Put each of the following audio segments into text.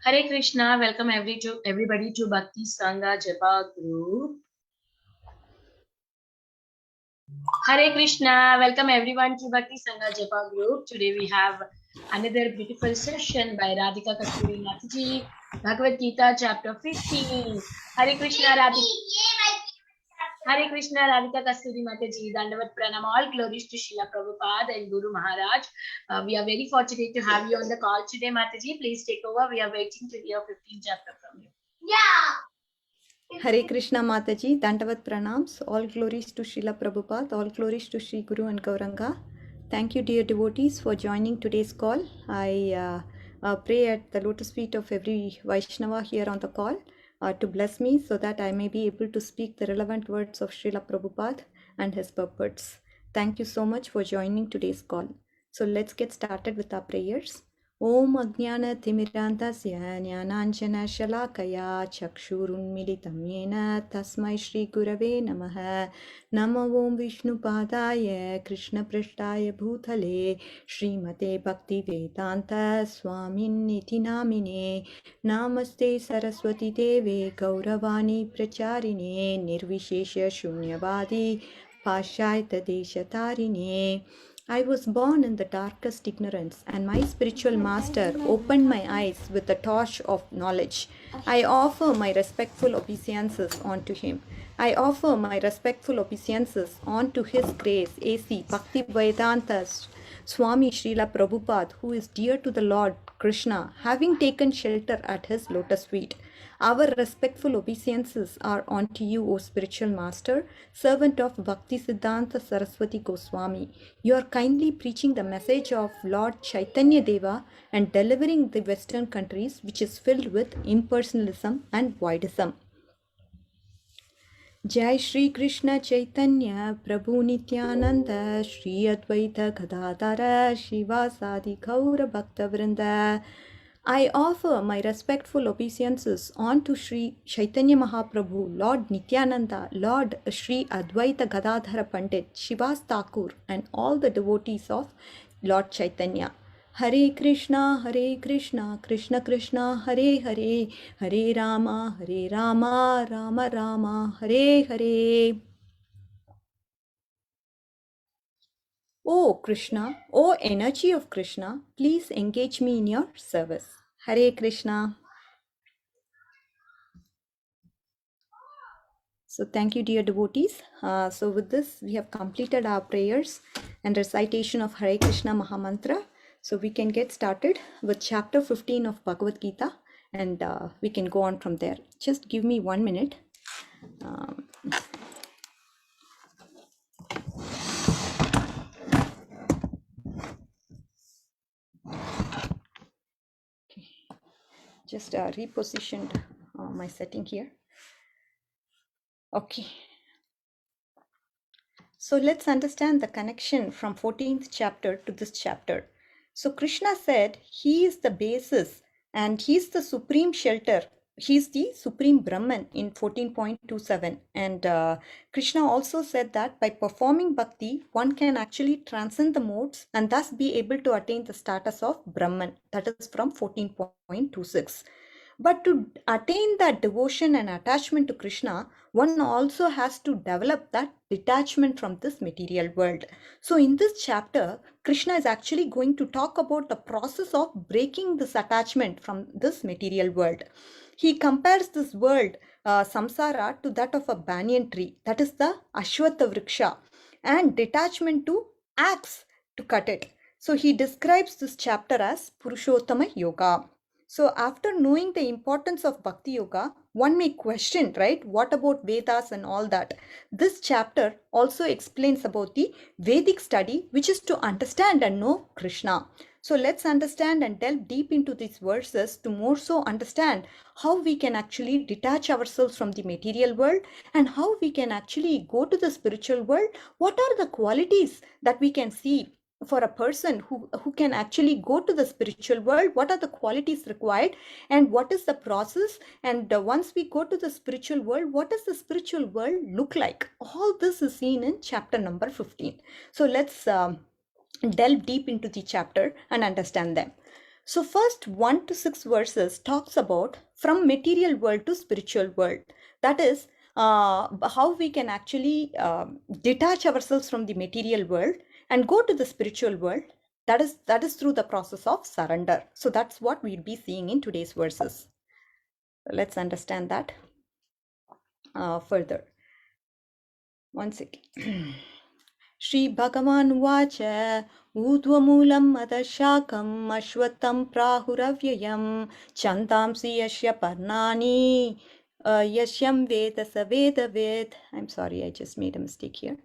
Hare Krishna, welcome everybody to Bhakti Sangha Japa group. Hare Krishna, welcome everyone to Bhakti Sangha Japa group. Today we have another beautiful session by Radhika Kasturi Mataji, Bhagavad Gita chapter 15. Hare Krishna, Hare Krishna, Radhika Kasturi Mataji, Dandavat Pranam, all glories to Srila Prabhupada and Guru Maharaj. We are very fortunate to have you on the call today, Mataji. Please take over. We are waiting to hear 15th chapter from you. Hare Krishna Mataji, Dandavat Pranams, all glories to Srila Prabhupada, all glories to Sri Guru and Gauranga. Thank you, dear devotees, for joining today's call. I pray at the lotus feet of every Vaishnava here on the call to bless me so that I may be able to speak the relevant words of Srila Prabhupada and his purports. Thank you so much for joining today's call. So let's get started with our prayers. Om Ajnana Timirandasya Jnananjana Shalakaya Chakshurunmilitam Yena Tasmai Shri Gurave Namaha Namo Om Vishnu Padaya Krishna Prishtaya Bhutale Srimate Bhakti Vedanta Swamin Niti Namine Namaste Saraswati Deve Gauravani Pracharine Nirvishesha Shunyavadi Pashaita Deshatarine. I was born in the darkest ignorance, and my spiritual master opened my eyes with the torch of knowledge. I offer my respectful obeisances unto him. I offer my respectful obeisances unto his grace, A.C. Bhaktivedanta Swami Srila Prabhupada, who is dear to the Lord Krishna, having taken shelter at his lotus feet. Our respectful obeisances are unto you, O spiritual master, servant of Bhakti Siddhanta Saraswati Goswami. You are kindly preaching the message of Lord Chaitanya Deva and delivering the Western countries, which is filled with impersonalism and voidism. Jai Shri Krishna Chaitanya Prabhu Nityananda Shri Advaita Gadadhara Shivasadi Gaura Bhakta Vrinda. I offer my respectful obeisances unto Sri Chaitanya Mahaprabhu, Lord Nityananda, Lord Sri Advaita Gadadhara Pandit, Shivas Thakur, and all the devotees of Lord Chaitanya. Hare Krishna, Krishna Krishna, Hare Hare, Hare Rama, Rama Rama, Hare Hare. O Krishna, O energy of Krishna, please engage me in your service. Hare Krishna. So thank you, dear devotees. So with this, we have completed our prayers and recitation of Hare Krishna Mahamantra. So we can get started with chapter 15 of Bhagavad Gita, and we can go on from there. Just give me 1 minute. Just repositioned my setting here. Okay. So let's understand the connection from 14th chapter to this chapter. So Krishna said he is the basis and he's the supreme shelter. He's the supreme Brahman in 14.27. And Krishna also said that by performing bhakti, one can actually transcend the modes and thus be able to attain the status of Brahman. That is from 14.26. But to attain that devotion and attachment to Krishna, one also has to develop that detachment from this material world. So in this chapter, Krishna is actually going to talk about the process of breaking this attachment from this material world. He compares this world, samsara, to that of a banyan tree, that is the Ashwatha Vriksha, and detachment to axe to cut it. So he describes this chapter as Purushottama Yoga. So after knowing the importance of Bhakti Yoga, one may question, right? What about Vedas and all that? This chapter also explains about the Vedic study, which is to understand and know Krishna. So let's understand and delve deep into these verses to more so understand how we can actually detach ourselves from the material world and how we can actually go to the spiritual world. What are the qualities that we can see for a person who can actually go to the spiritual world? What are the qualities required and what is the process? And once we go to the spiritual world, what does the spiritual world look like? All this is seen in chapter number 15. So let's delve deep into the chapter and understand them. So first 1 to 6 verses talks about from material world to spiritual world. That is how we can actually detach ourselves from the material world and go to the spiritual world. That is through the process of surrender. So that's what we'll be seeing in today's verses. Let's understand that further. One second. Shri Bhagavan Vacha Udvamulam Adashakam Ashwatam Prahuravyayam Chandamsi Yashya Parnani Yashyam Veda Saveda Ved. I'm sorry, I just made a mistake here.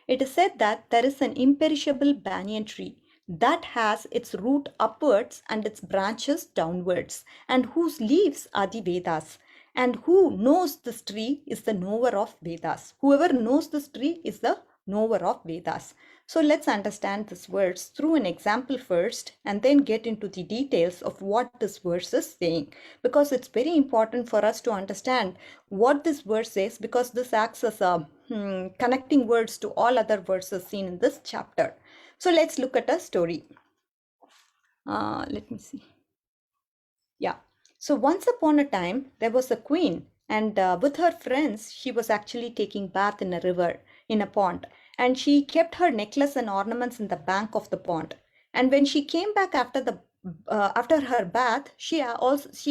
It is said that there is an imperishable banyan tree that has its root upwards and its branches downwards, and whose leaves are the Vedas. And who knows this tree is the knower of Vedas. Whoever knows this tree is the knower of Vedas. So let's understand this verse through an example first and then get into the details of what this verse is saying, because it's very important for us to understand what this verse says, because this acts as a connecting words to all other verses seen in this chapter. So let's look at a story. Let me see. Yeah. So once upon a time, there was a queen, and with her friends, she was actually taking bath in a river, in a pond, and she kept her necklace and ornaments in the bank of the pond. And when she came back after her bath, she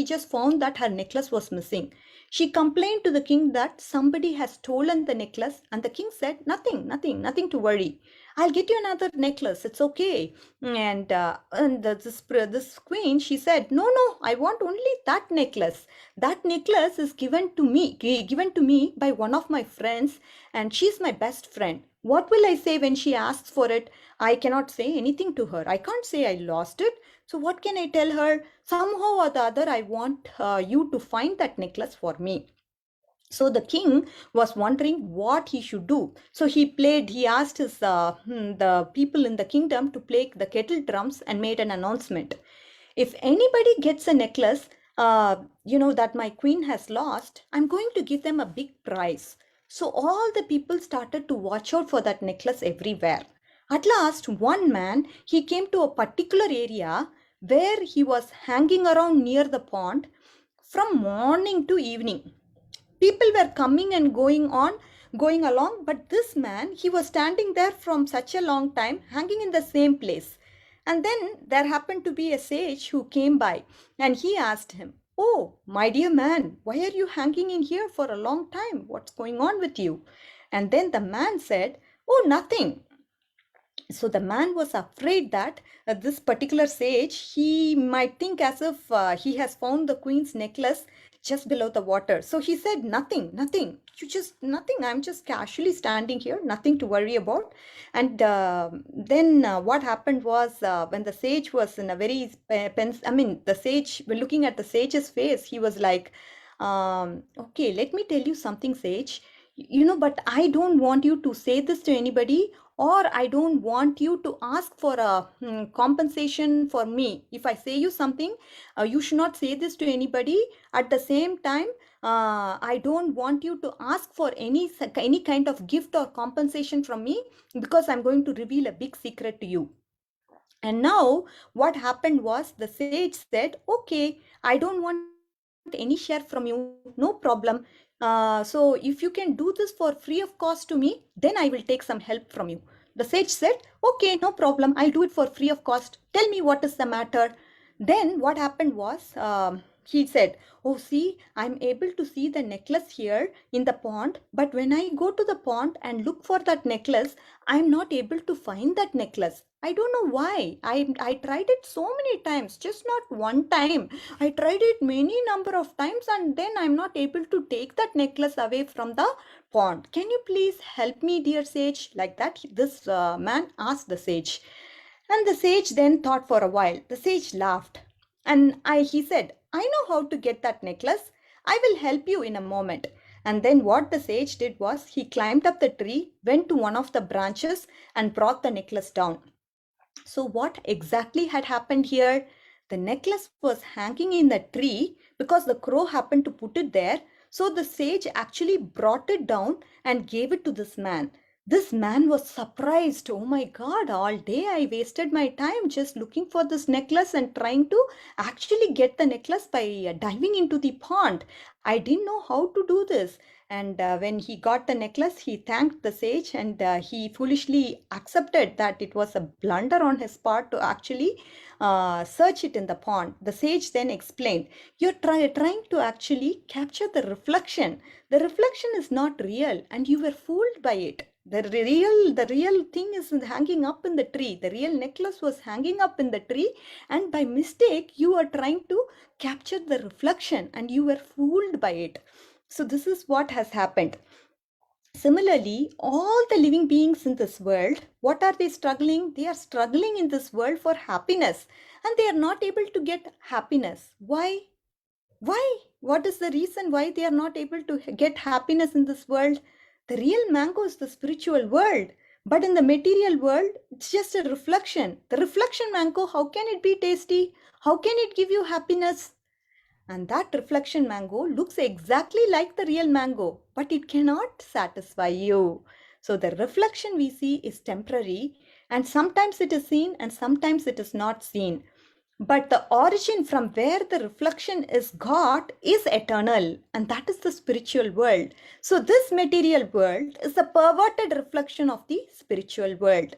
just found that her necklace was missing. She complained to the king that somebody has stolen the necklace, and the king said, nothing to worry. I'll get you another necklace. It's okay. And this queen, she said, no, I want only that necklace. That necklace is given to me by one of my friends, and she's my best friend. What will I say when she asks for it? I cannot say anything to her. I can't say I lost it. So what can I tell her? Somehow or the other, I want you to find that necklace for me. So the king was wondering what he should do. So he asked the people in the kingdom to play the kettle drums and made an announcement. If anybody gets a necklace, that my queen has lost, I'm going to give them a big prize. So all the people started to watch out for that necklace everywhere. At last, one man, he came to a particular area where he was hanging around near the pond from morning to evening. People were coming and going along, but this man, he was standing there from such a long time, hanging in the same place. And then there happened to be a sage who came by, and he asked him, "Oh, my dear man, why are you hanging in here for a long time? What's going on with you?" And then the man said, "Oh, nothing." So the man was afraid that this particular sage, he might think as if he has found the queen's necklace just below the water. So he said, nothing, nothing. I'm just casually standing here, nothing to worry about. And then what happened was when the sage was in a very, the sage, looking at the sage's face, he was like, okay, let me tell you something, sage. But I don't want you to say this to anybody, or I don't want you to ask for a compensation for me. If I say you something, you should not say this to anybody. At the same time, I don't want you to ask for any kind of gift or compensation from me, because I'm going to reveal a big secret to you. And now what happened was, the sage said, okay, I don't want any share from you, no problem. So if you can do this for free of cost to me, then I will take some help from you. The sage said, okay, no problem, I'll do it for free of cost. Tell me what is the matter. Then what happened was, he said, oh, see, I'm able to see the necklace here in the pond, but when I go to the pond and look for that necklace, I'm not able to find that necklace. I don't know why. I tried it so many times, just not one time. I tried it many number of times, and then I'm not able to take that necklace away from the pond. Can you please help me, dear sage? Like that, this man asked the sage. And the sage then thought for a while. The sage laughed. And he said, I know how to get that necklace. I will help you in a moment. And then what the sage did was, he climbed up the tree, went to one of the branches, and brought the necklace down. So what exactly had happened here? The necklace was hanging in the tree because the crow happened to put it there. So the sage actually brought it down and gave it to this man. This man was surprised. Oh my God, all day I wasted my time just looking for this necklace and trying to actually get the necklace by diving into the pond. I didn't know how to do this. And when he got the necklace, he thanked the sage, and he foolishly accepted that it was a blunder on his part to actually search it in the pond. The sage then explained, "You're trying to actually capture the reflection. The reflection is not real, and you were fooled by it. The real thing is hanging up in the tree. The real necklace was hanging up in the tree, and by mistake you are trying to capture the reflection and you were fooled by it." So this is what has happened. Similarly, all the living beings in this world, what are they struggling? They are struggling in this world for happiness, and they are not able to get happiness. Why? Why? What is the reason why they are not able to get happiness in this world? The real mango is the spiritual world. But in the material world, it's just a reflection. The reflection mango, how can it be tasty? How can it give you happiness? And that reflection mango looks exactly like the real mango, but it cannot satisfy you. So the reflection we see is temporary, and sometimes it is seen and sometimes it is not seen. But the origin from where the reflection is got is eternal, and that is the spiritual world. So this material world is a perverted reflection of the spiritual world.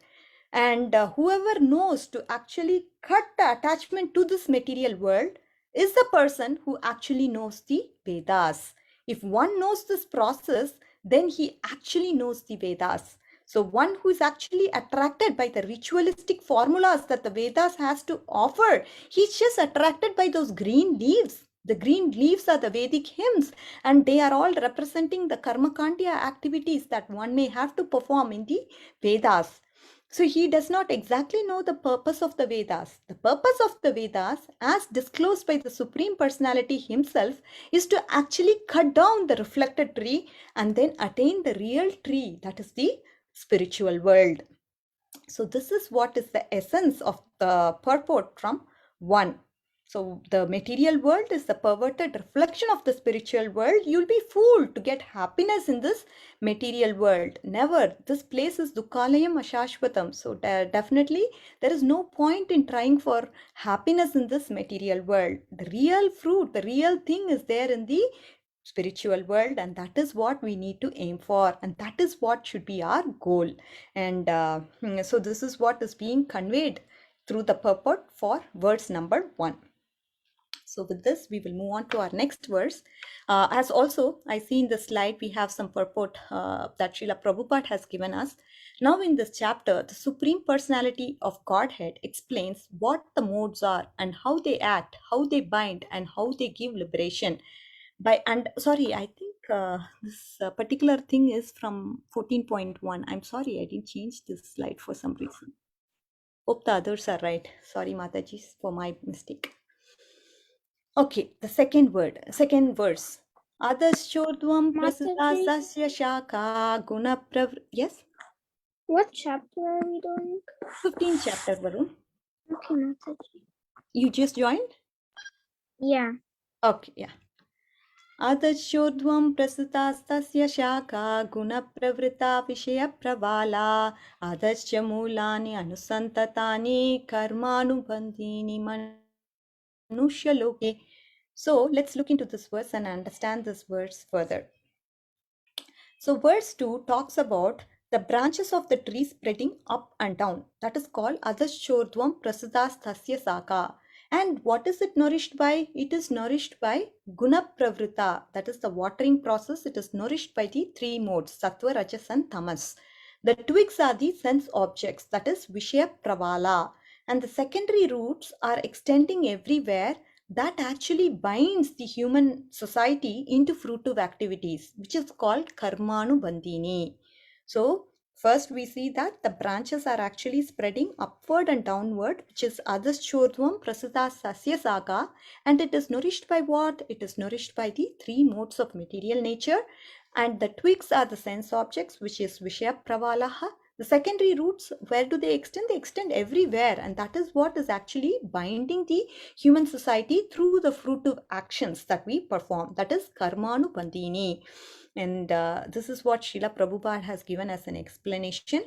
And whoever knows to actually cut the attachment to this material world is the person who actually knows the Vedas. If one knows this process, then he actually knows the Vedas. So one who is actually attracted by the ritualistic formulas that the Vedas has to offer, he's just attracted by those green leaves. The green leaves are the Vedic hymns, and they are all representing the karmakandya activities that one may have to perform in the Vedas. So he does not exactly know the purpose of the Vedas. The purpose of the Vedas, as disclosed by the Supreme Personality himself, is to actually cut down the reflected tree and then attain the real tree, that is the spiritual world. So this is what is the essence of the purport from 1. So the material world is the perverted reflection of the spiritual world. You'll be fooled to get happiness in this material world. Never. This place is Dukkalayam Ashashvatam. So definitely there is no point in trying for happiness in this material world. The real fruit, the real thing is there in the spiritual world, and that is what we need to aim for, and that is what should be our goal. And so this is what is being conveyed through the purport for verse number 1. So with this, we will move on to our next verse. As also, I see in the slide, we have some purport that Srila Prabhupada has given us. Now in this chapter, the Supreme Personality of Godhead explains what the modes are and how they act, how they bind, and how they give liberation. Sorry, I think this particular thing is from 14.1. I'm sorry, I didn't change this slide for some reason. Hope the others are right. Sorry, Mataji, for my mistake. Okay, the second verse. Adashchodvam prasasasya shaka guna Yes? What chapter are we doing? 15th chapter, Varun. Okay, Mataji. You just joined? Yeah. Okay, yeah. अदशोध्वं प्रसुतास्तस्य शाखा गुणप्रवृत्ता विषयप्रवाला अधश्च मूलानि अनुसन्ततानि कर्मानुबन्धीनि मनुष्यलोके. So let's look into this verse and understand this verse further. So verse 2 talks about the branches of the tree spreading up and down. That is called Adashchodvam Prasutastasya Saka. And what is it nourished by? It is nourished by Guna Pravrita. That is the watering process. It is nourished by the 3 modes, Sattva, Rajas and Tamas. The twigs are the sense objects. That is Vishaya Pravala. And the secondary roots are extending everywhere. That actually binds the human society into fruitive activities, which is called Karmanubandhini. So first we see that the branches are actually spreading upward and downward, which is Adashchodvam Prasudha Sasya Saga, and it is nourished by what? It is nourished by the 3 modes of material nature, and the twigs are the sense objects, which is Vishaya Pravalaha. The secondary roots, where do they extend? They extend everywhere, and that is what is actually binding the human society through the fruitive actions that we perform. That is Karmanubandhini. And this is what Srila Prabhupada has given as an explanation.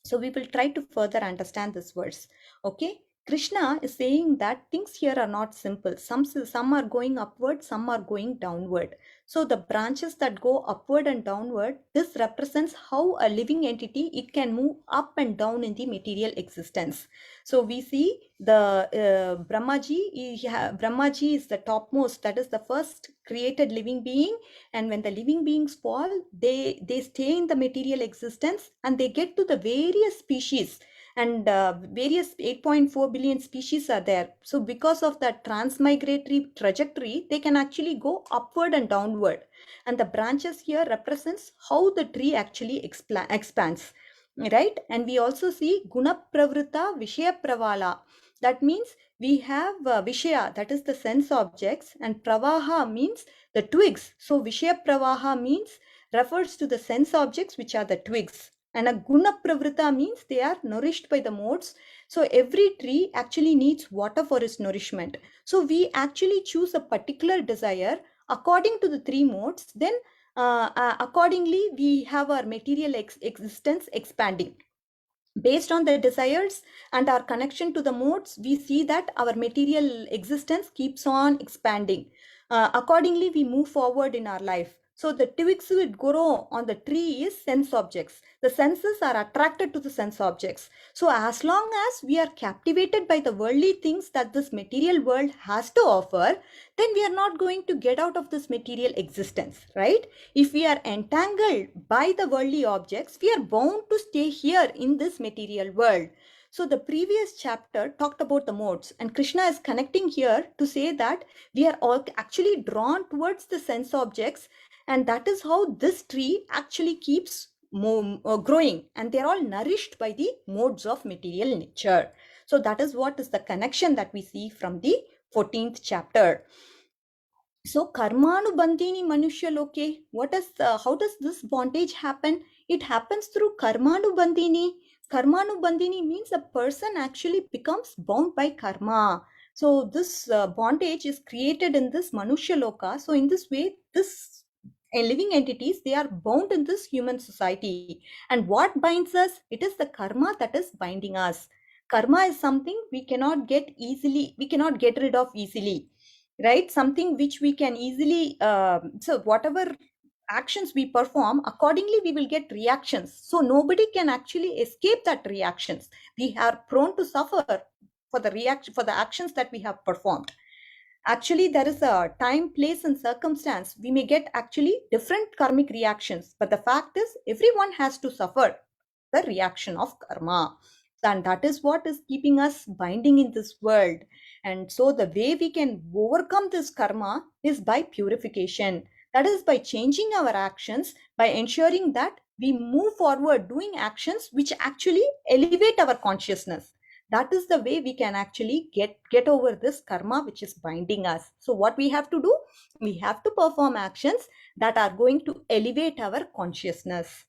So we will try to further understand this verse. Okay. Krishna is saying that things here are not simple. Some are going upward, some are going downward. So the branches that go upward and downward, this represents how a living entity, it can move up and down in the material existence. So we see the Brahmaji is the topmost, that is the first created living being. And when the living beings fall, they stay in the material existence and they get to the various species, and various 8.4 billion species are there. So because of that transmigratory trajectory, they can actually go upward and downward, and the branches here represents how the tree actually expands, right? And we also see guna pravrita vishaya pravala. That means we have vishaya, that is the sense objects, and pravaha means the twigs. So vishaya pravaha means refers to the sense objects, which are the twigs. And a guna pravrita means they are nourished by the modes. So every tree actually needs water for its nourishment. So we actually choose a particular desire according to the three modes. Then accordingly, we have our material existence expanding. Based on the desires and our connection to the modes, we see that our material existence keeps on expanding. Accordingly, we move forward in our life. So the twigs that grow on the tree is sense objects. The senses are attracted to the sense objects. So as long as we are captivated by the worldly things that this material world has to offer, then we are not going to get out of this material existence, right? If we are entangled by the worldly objects, we are bound to stay here in this material world. So the previous chapter talked about the modes, and Krishna is connecting here to say that we are all actually drawn towards the sense objects, and that is how this tree actually keeps growing, and they're all nourished by the modes of material nature. So that is what is the connection that we see from the 14th chapter. So karmanubandhini manushya loke, how does this bondage happen? It happens through karmanubandhini. Karmanubandhini means a person actually becomes bound by karma. So this bondage is created in this manushya loka. So in this way, this living entities, they are bound in this human society. And what binds us? It is the karma that is binding us. Karma is something we cannot get rid of easily, right? Something which we can easily so whatever actions we perform, accordingly we will get reactions. So nobody can actually escape that reactions. We are prone to suffer for the actions that we have performed. Actually, there is a time, place, and circumstance. We may get actually different karmic reactions, but the fact is everyone has to suffer the reaction of karma, and that is what is keeping us binding in this world. And so the way we can overcome this karma is by purification. That is by changing our actions, by ensuring that we move forward doing actions which actually elevate our consciousness. That is the way we can actually get over this karma which is binding us. So what we have to do? We have to perform actions that are going to elevate our consciousness.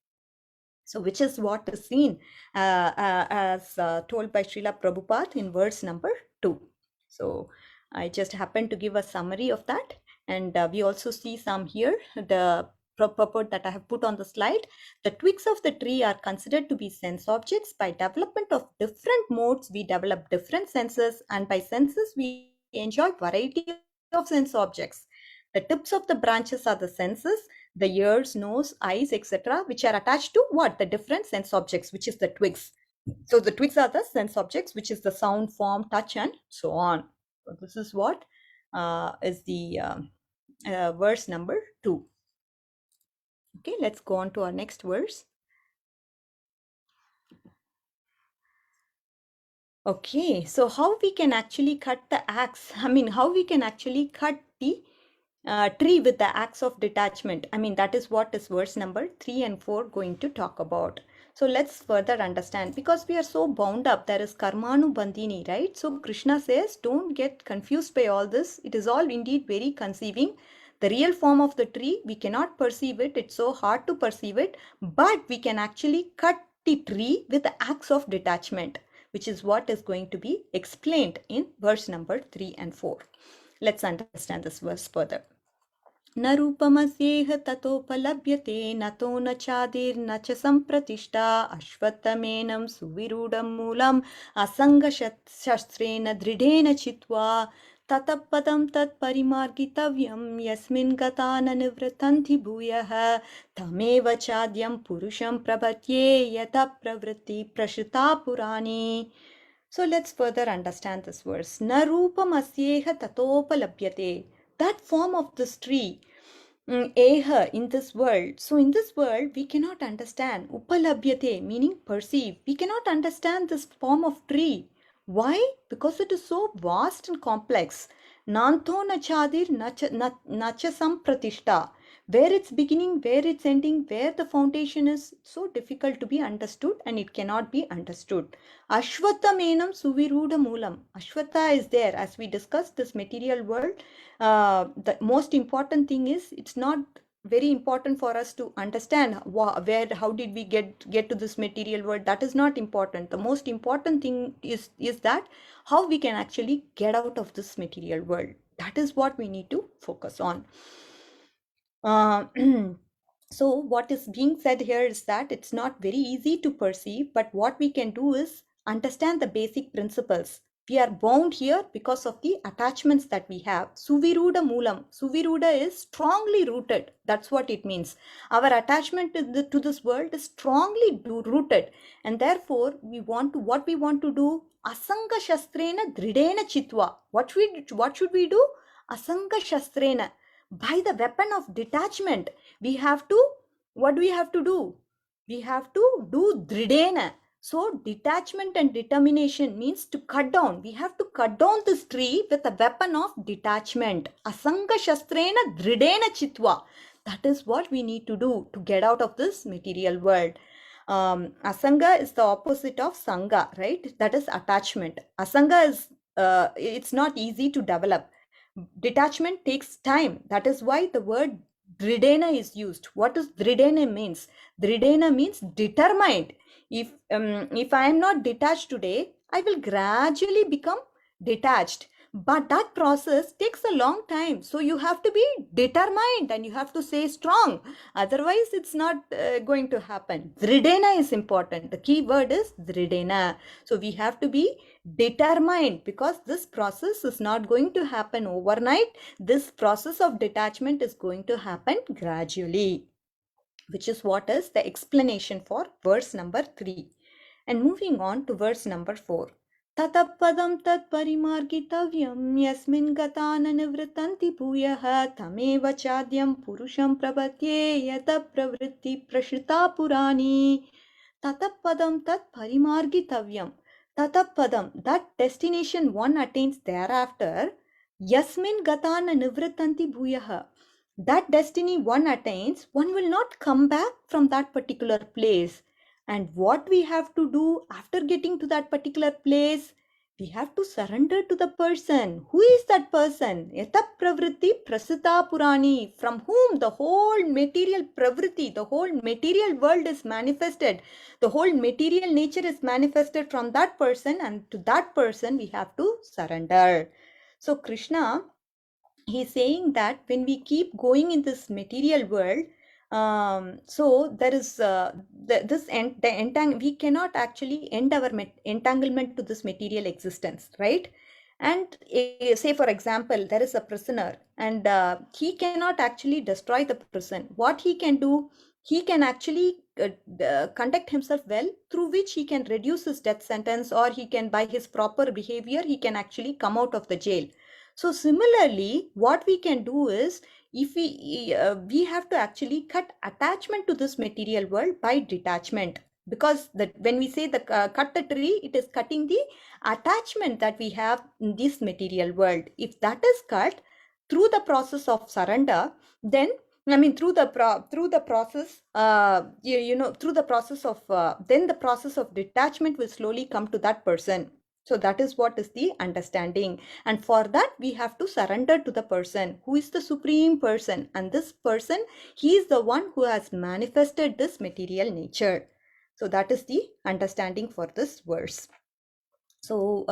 So which is what is seen as told by Srila Prabhupada in verse number 2. So I just happened to give a summary of that. And we also see some here, the purport that I have put on the slide. The twigs of the tree are considered to be sense objects. By development of different modes, we develop different senses, and by senses, we enjoy variety of sense objects. The tips of the branches are the senses, the ears, nose, eyes, etc., which are attached to what? The different sense objects, which is the twigs. So the twigs are the sense objects, which is the sound, form, touch, and so on. So this is what is the verse number 2. Okay, let's go on to our next verse. Okay, so how we can actually cut the axe? How we can actually cut the tree with the axe of detachment? That is what is verse number 3 and 4 going to talk about. So let's further understand, because we are so bound up. There is karmanu bandhini, right? So Krishna says, don't get confused by all this. It is all indeed very conceiving. The real form of the tree, we cannot perceive it. It's so hard to perceive it, but we can actually cut the tree with the axe of detachment, which is what is going to be explained in verse number 3 and 4. Let's understand this verse further. न रूपमस्येह ततोपलभ्यते न तो न चादिर्न च सम्प्रतिष्ठा अश्वत्थमेनं सुविरूढं मूलम् असङ्गशस्त्रेण दृढेन चित्वा ततः पदं तत्परिमार्गितव्यं यस्मिन् गता न निवृत्तन्ति भूयः तमेव चाद्यं पुरुषं प्रपद्ये यतः प्रवृत्ति प्रसृता पुराणी. So let's further understand this verse. Na rupam asyeha tatopalabhyate. That form of this tree, eha, in this world. So in this world, we cannot understand. Upalabhyate, meaning perceive. We cannot understand this form of tree. Why? Because it is so vast and complex. Nanto nachadir nacha sampratishta. Where it's beginning, where it's ending, where the foundation is so difficult to be understood and it cannot be understood. Ashwatthamenam suviruda moolam. Ashwatha is there. As we discussed this material world, the most important thing is it's not very important for us to understand how did we get to this material world. That is not important. The most important thing is that how we can actually get out of this material world. That is what we need to focus on. So what is being said here is that it's not very easy to perceive, but what we can do is understand the basic principles. We are bound here because of the attachments that we have. Suviruda moolam. Suviruda is strongly rooted. That's what it means. Our attachment to this world is strongly rooted, and therefore what we want to do. Asanga shastrena dridena chitva. What should we do? Asanga shastrena. By the weapon of detachment, what do we have to do? We have to do dridena. So detachment and determination means to cut down. We have to cut down this tree with a weapon of detachment. Asanga shastrena dridena chitva. That is what we need to do to get out of this material world. Asanga is the opposite of sanga, right? That is attachment. Asanga is it's not easy to develop. Detachment takes time. That is why the word dridena is used. What does dridena means? Dridena means determined. If I am not detached today, I will gradually become detached. But that process takes a long time. So you have to be determined and you have to stay strong. Otherwise, it's not going to happen. Dridena is important. The key word is dridena. So we have to be determined, because this process is not going to happen overnight. This process of detachment is going to happen gradually, which is what is the explanation for verse number 3. And moving on to verse number 4. ततःपदं तत्परिमार्गितव्यं यस्मिन् गता न निवृत्तन्ति भूयः तमेव चाद्यं पुरुषं प्रपद्ये यतः प्रवृत्ति प्रसृता पुराणी. ततःपदं तत्परिमार्गितव्यं. Tatapadam, that destination one attains thereafter, yasmin gatana nivritanti bhuyaha. That destiny one attains, one will not come back from that particular place. And what we have to do after getting to that particular place, we have to surrender to the person. Who is that person? Yata pravritti prasita purani, from whom the whole material pravritti, the whole material world is manifested. The whole material nature is manifested from that person, and to that person we have to surrender. So Krishna, he's saying that when we keep going in this material world, so there is we cannot actually end our entanglement to this material existence, right? And say for example, there is a prisoner, and he cannot actually destroy the prison. What he can do, he can actually conduct himself well, through which he can reduce his death sentence, or he can, by his proper behavior, he can actually come out of the jail. So similarly, what we can do is, if we have to actually cut attachment to this material world by detachment, because when we say the cut the tree, it is cutting the attachment that we have in this material world. If that is cut through the process of surrender, then through the process, through the process of then the process of detachment will slowly come to that person. So that is what is the understanding. And for that, we have to surrender to the person who is the supreme person. And this person, he is the one who has manifested this material nature. So that is the understanding for this verse. So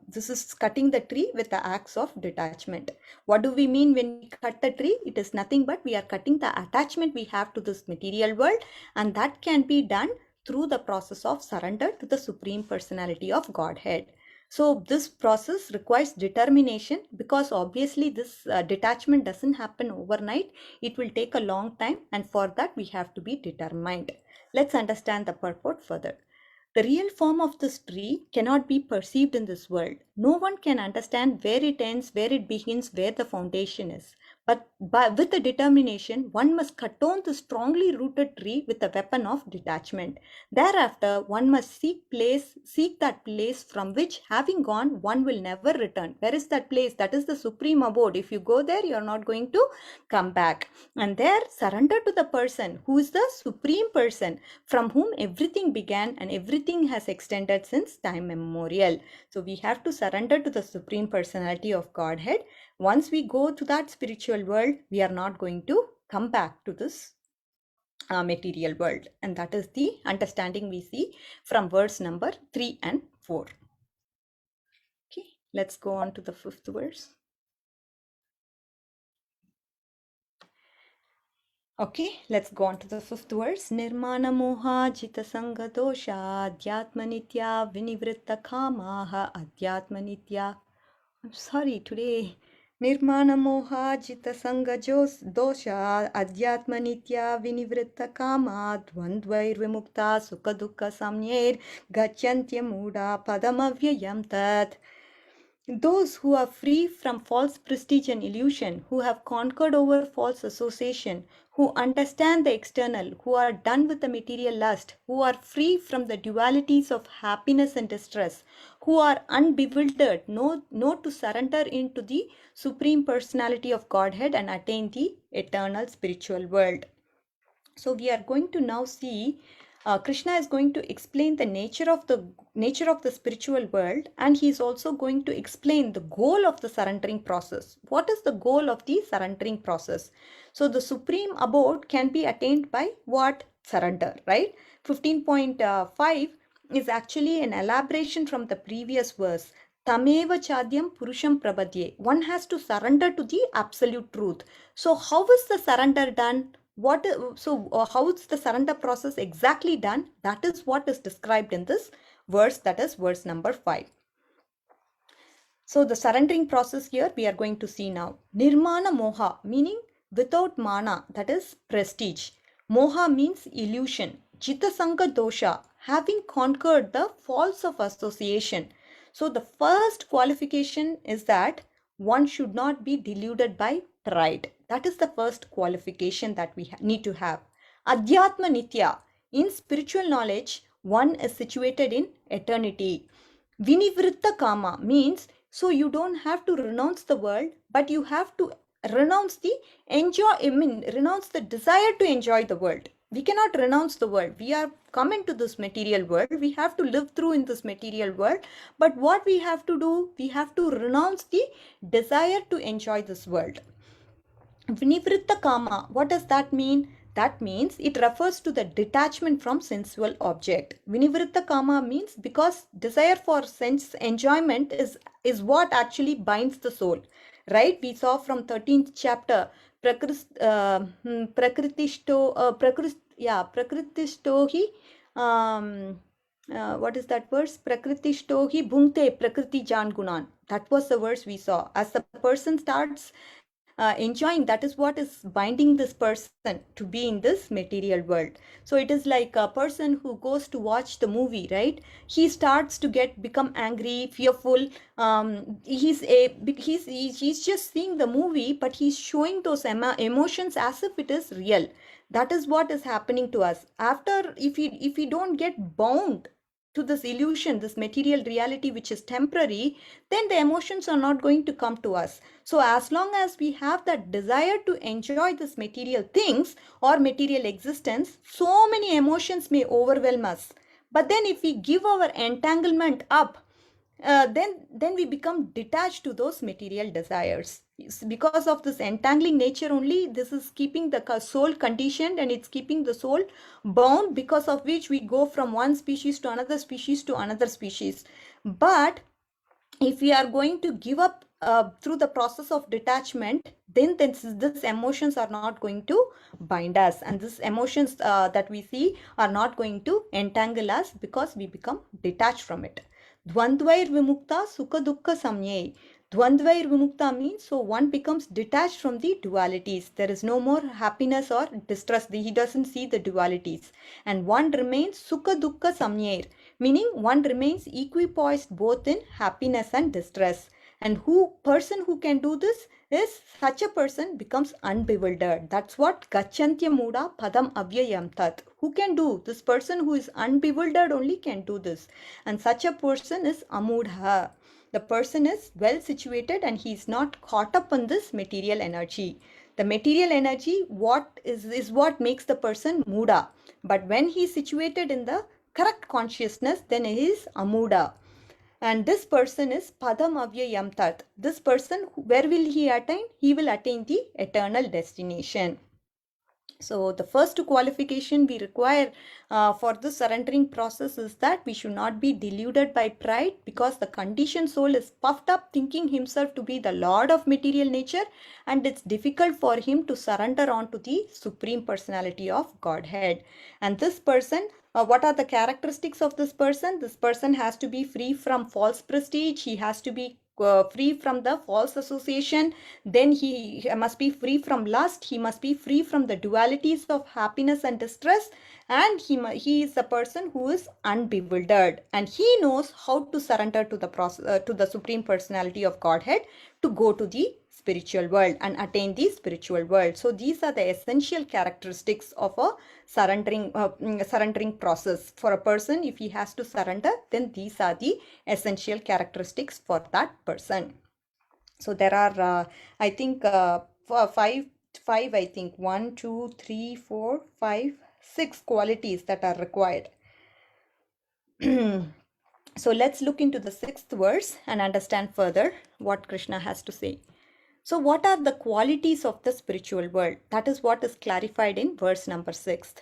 this is cutting the tree with the axe of detachment. What do we mean when we cut the tree? It is nothing but we are cutting the attachment we have to this material world, and that can be done through the process of surrender to the Supreme Personality of Godhead. So this process requires determination, because obviously this detachment doesn't happen overnight. It will take a long time, and for that we have to be determined. Let's understand the purport further. The real form of this tree cannot be perceived in this world. No one can understand where it ends, where it begins, where the foundation is. But with the determination, one must cut down the strongly rooted tree with the weapon of detachment. Thereafter, one must seek that place from which, having gone, one will never return. Where is that place? That is the supreme abode. If you go there, you are not going to come back. And there, surrender to the person who is the supreme person, from whom everything began and everything has extended since time immemorial. So we have to surrender to the Supreme Personality of Godhead. Once we go to that spiritual world, we are not going to come back to this material world. And that is the understanding we see from verse number 3 and 4. Okay, let's go on to the 5th verse. Okay, let's go on to the 5th verse. Nirmana moha jita sanga dosha adhyatma nitya vinivritta kamaha adhyatma nitya. I'm sorry, today. Nirmana moha jita sanga dosha adhyatma nitya vinivritta kama dvandvair vimukta sukha dukkha samyer gachyantya muda padamavyayam tat. Those who are free from false prestige and illusion, who have conquered over false association, who understand the external, who are done with the material lust, who are free from the dualities of happiness and distress, who are unbewildered, know to surrender into the Supreme Personality of Godhead and attain the eternal spiritual world. So we are going to now see Krishna is going to explain the nature of the spiritual world, and he is also going to explain the goal of the surrendering process. What is the goal of the surrendering process? So the supreme abode can be attained by what? Surrender, right? 15.5 is actually an elaboration from the previous verse. Tameva chadyam purusham prabhadye. One has to surrender to the absolute truth. So how is the surrender done? How is the surrender process exactly done? That is what is described in this verse, that is verse number 5. So the surrendering process here we are going to see now. Nirmana moha, meaning without mana, that is prestige. Moha means illusion. Jita sanga dosha, having conquered the faults of association. So the first qualification is that one should not be deluded by pride. That is the first qualification that we need to have. Adhyatma nitya, in spiritual knowledge, one is situated in eternity. Vinivritta kama means, so you don't have to renounce the world, but you have to renounce renounce the desire to enjoy the world. We cannot renounce the world. We are come into this material world. We have to live through in this material world. But what we have to do, we have to renounce the desire to enjoy this world. Vinivritta kama, what does that mean? That means it refers to the detachment from sensual object. Vinivritta kama means because desire for sense enjoyment is what actually binds the soul. Right? We saw from 13th chapter, prakritisto hi, what is that verse? Prakritisto hi bhungte prakriti jan gunan. That was the verse we saw. As the person starts enjoying, that is what is binding this person to be in this material world. So it is like a person who goes to watch the movie, right? He starts to become angry, fearful. He's just seeing the movie, but he's showing those emotions as if it is real. That is what is happening to us. After, if we don't get bound to this illusion, this material reality which is temporary, then the emotions are not going to come to us. So as long as we have that desire to enjoy this material things or material existence, so many emotions may overwhelm us. But then if we give our entanglement up, then we become detached to those material desires. Because of this entangling nature only, this is keeping the soul conditioned, and it's keeping the soul bound, because of which we go from one species to another species to another species. But if we are going to give up through the process of detachment, then this emotions are not going to bind us, and these emotions that we see are not going to entangle us, because we become detached from it. Dvandvair vimukta sukha dukkha samye. Dvandvair vimukta means, so one becomes detached from the dualities. There is no more happiness or distress. He doesn't see the dualities. And one remains sukha dukkha samyer, meaning one remains equipoised both in happiness and distress. And person who can do this is, such a person becomes unbewildered. That's what gacchantya muda padam avyayam tat. Who can do? This person who is unbewildered only can do this. And such a person is amudha. The person is well situated, and he is not caught up in this material energy. The material energy is what makes the person muda. But when he is situated in the correct consciousness, then he is amuda. And this person is padam avyayam tat. This person, where will he attain? He will attain the eternal destination. So the first qualification we require for this surrendering process is that we should not be deluded by pride, because the conditioned soul is puffed up thinking himself to be the lord of material nature, and it's difficult for him to surrender on to the Supreme Personality of Godhead. And this person, what are the characteristics of this person? This person has to be free from false prestige. He has to be free from the false association. Then he must be free from lust. He must be free from the dualities of happiness and distress. And he is a person who is unbewildered, and he knows how to surrender to the to the Supreme Personality of Godhead, to go to the spiritual world and attain the spiritual world. So these are the essential characteristics of a surrendering process. For a person, if he has to surrender, then these are the essential characteristics for that person. So there are I think five, I think 1, 2, 3, 4, 5, 6 qualities that are required. So let's look into the 6th verse and understand further what Krishna has to say. So what are the qualities of the spiritual world? That is what is clarified in verse number 6.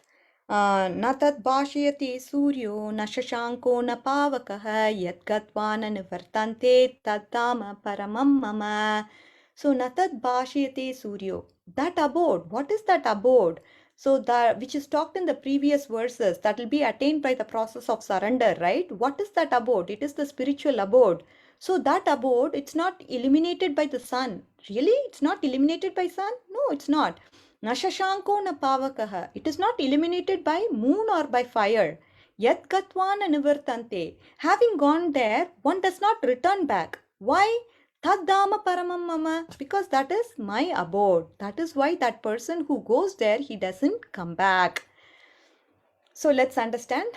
Na tad bhashayate suryo na shashanko na pavakaha yat gatva na nivartante taddama paramam mama. So na tad bhashayate suryo, that abode. What is that abode? So that which is talked in the previous verses, that will be attained by the process of surrender, right? What is that abode? It is the spiritual abode. So that abode, it's not illuminated by the sun. Really? It's not illuminated by sun? No, it's not. Na shashanko na pavakaha. It is not illuminated by moon or by fire. Yat gatvana nivartante. Having gone there, one does not return back. Why? Taddama paramam mama. Because that is my abode. That is why that person who goes there, he doesn't come back. So let's understand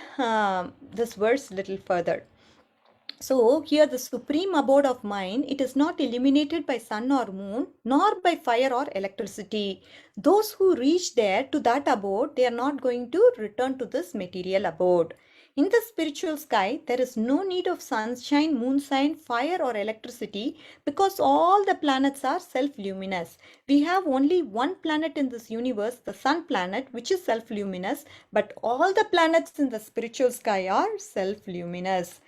this verse a little further. So here the supreme abode of mind, it is not illuminated by sun or moon, nor by fire or electricity. Those who reach there to that abode, they are not going to return to this material abode. In the spiritual sky, there is no need of sunshine, moonshine, fire or electricity, because all the planets are self-luminous. We have only one planet in this universe, the sun planet, which is self-luminous, but all the planets in the spiritual sky are self-luminous.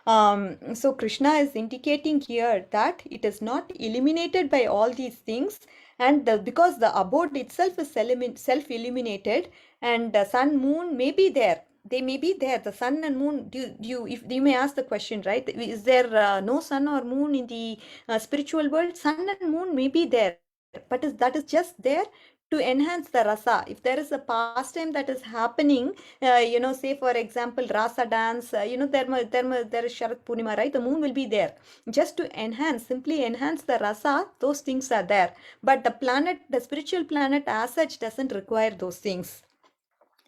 So Krishna is indicating here that it is not illuminated by all these things, and because the abode itself is self-illuminated, and the sun, moon may be there. They may be there. The sun and moon. If you may ask the question, right? Is there no sun or moon in the spiritual world? Sun and moon may be there, but that is just there to enhance the rasa. If there is a pastime that is happening, say for example rasa dance, there is Sharat Purnima, right? The moon will be there just to simply enhance the rasa. Those things are there, but the spiritual planet as such doesn't require those things.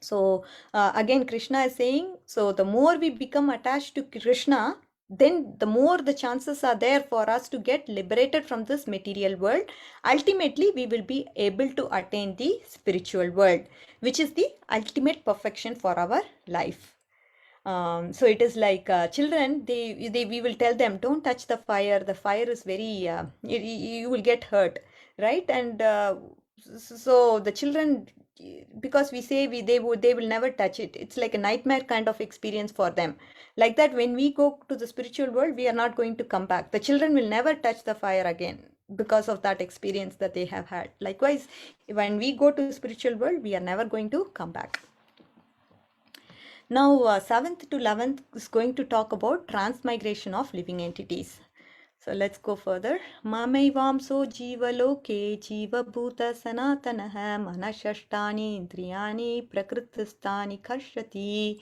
So again Krishna is saying, so the more we become attached to Krishna, then the more the chances are there for us to get liberated from this material world. Ultimately, we will be able to attain the spiritual world, which is the ultimate perfection for our life. So it is like children, we will tell them, don't touch the fire. The fire is very, you will get hurt, right? And so the children, because we say they will never touch it. It's like a nightmare kind of experience for them. Like that, when we go to the spiritual world, we are not going to come back. The children will never touch the fire again because of that experience that they have had. Likewise, when we go to the spiritual world, we are never going to come back. Now, 7th to 11th is going to talk about transmigration of living entities. So let's go further. Mamaivamso jivaloke jivabhuta sanatanaha manashashtani indriyani prakrithastani karshati.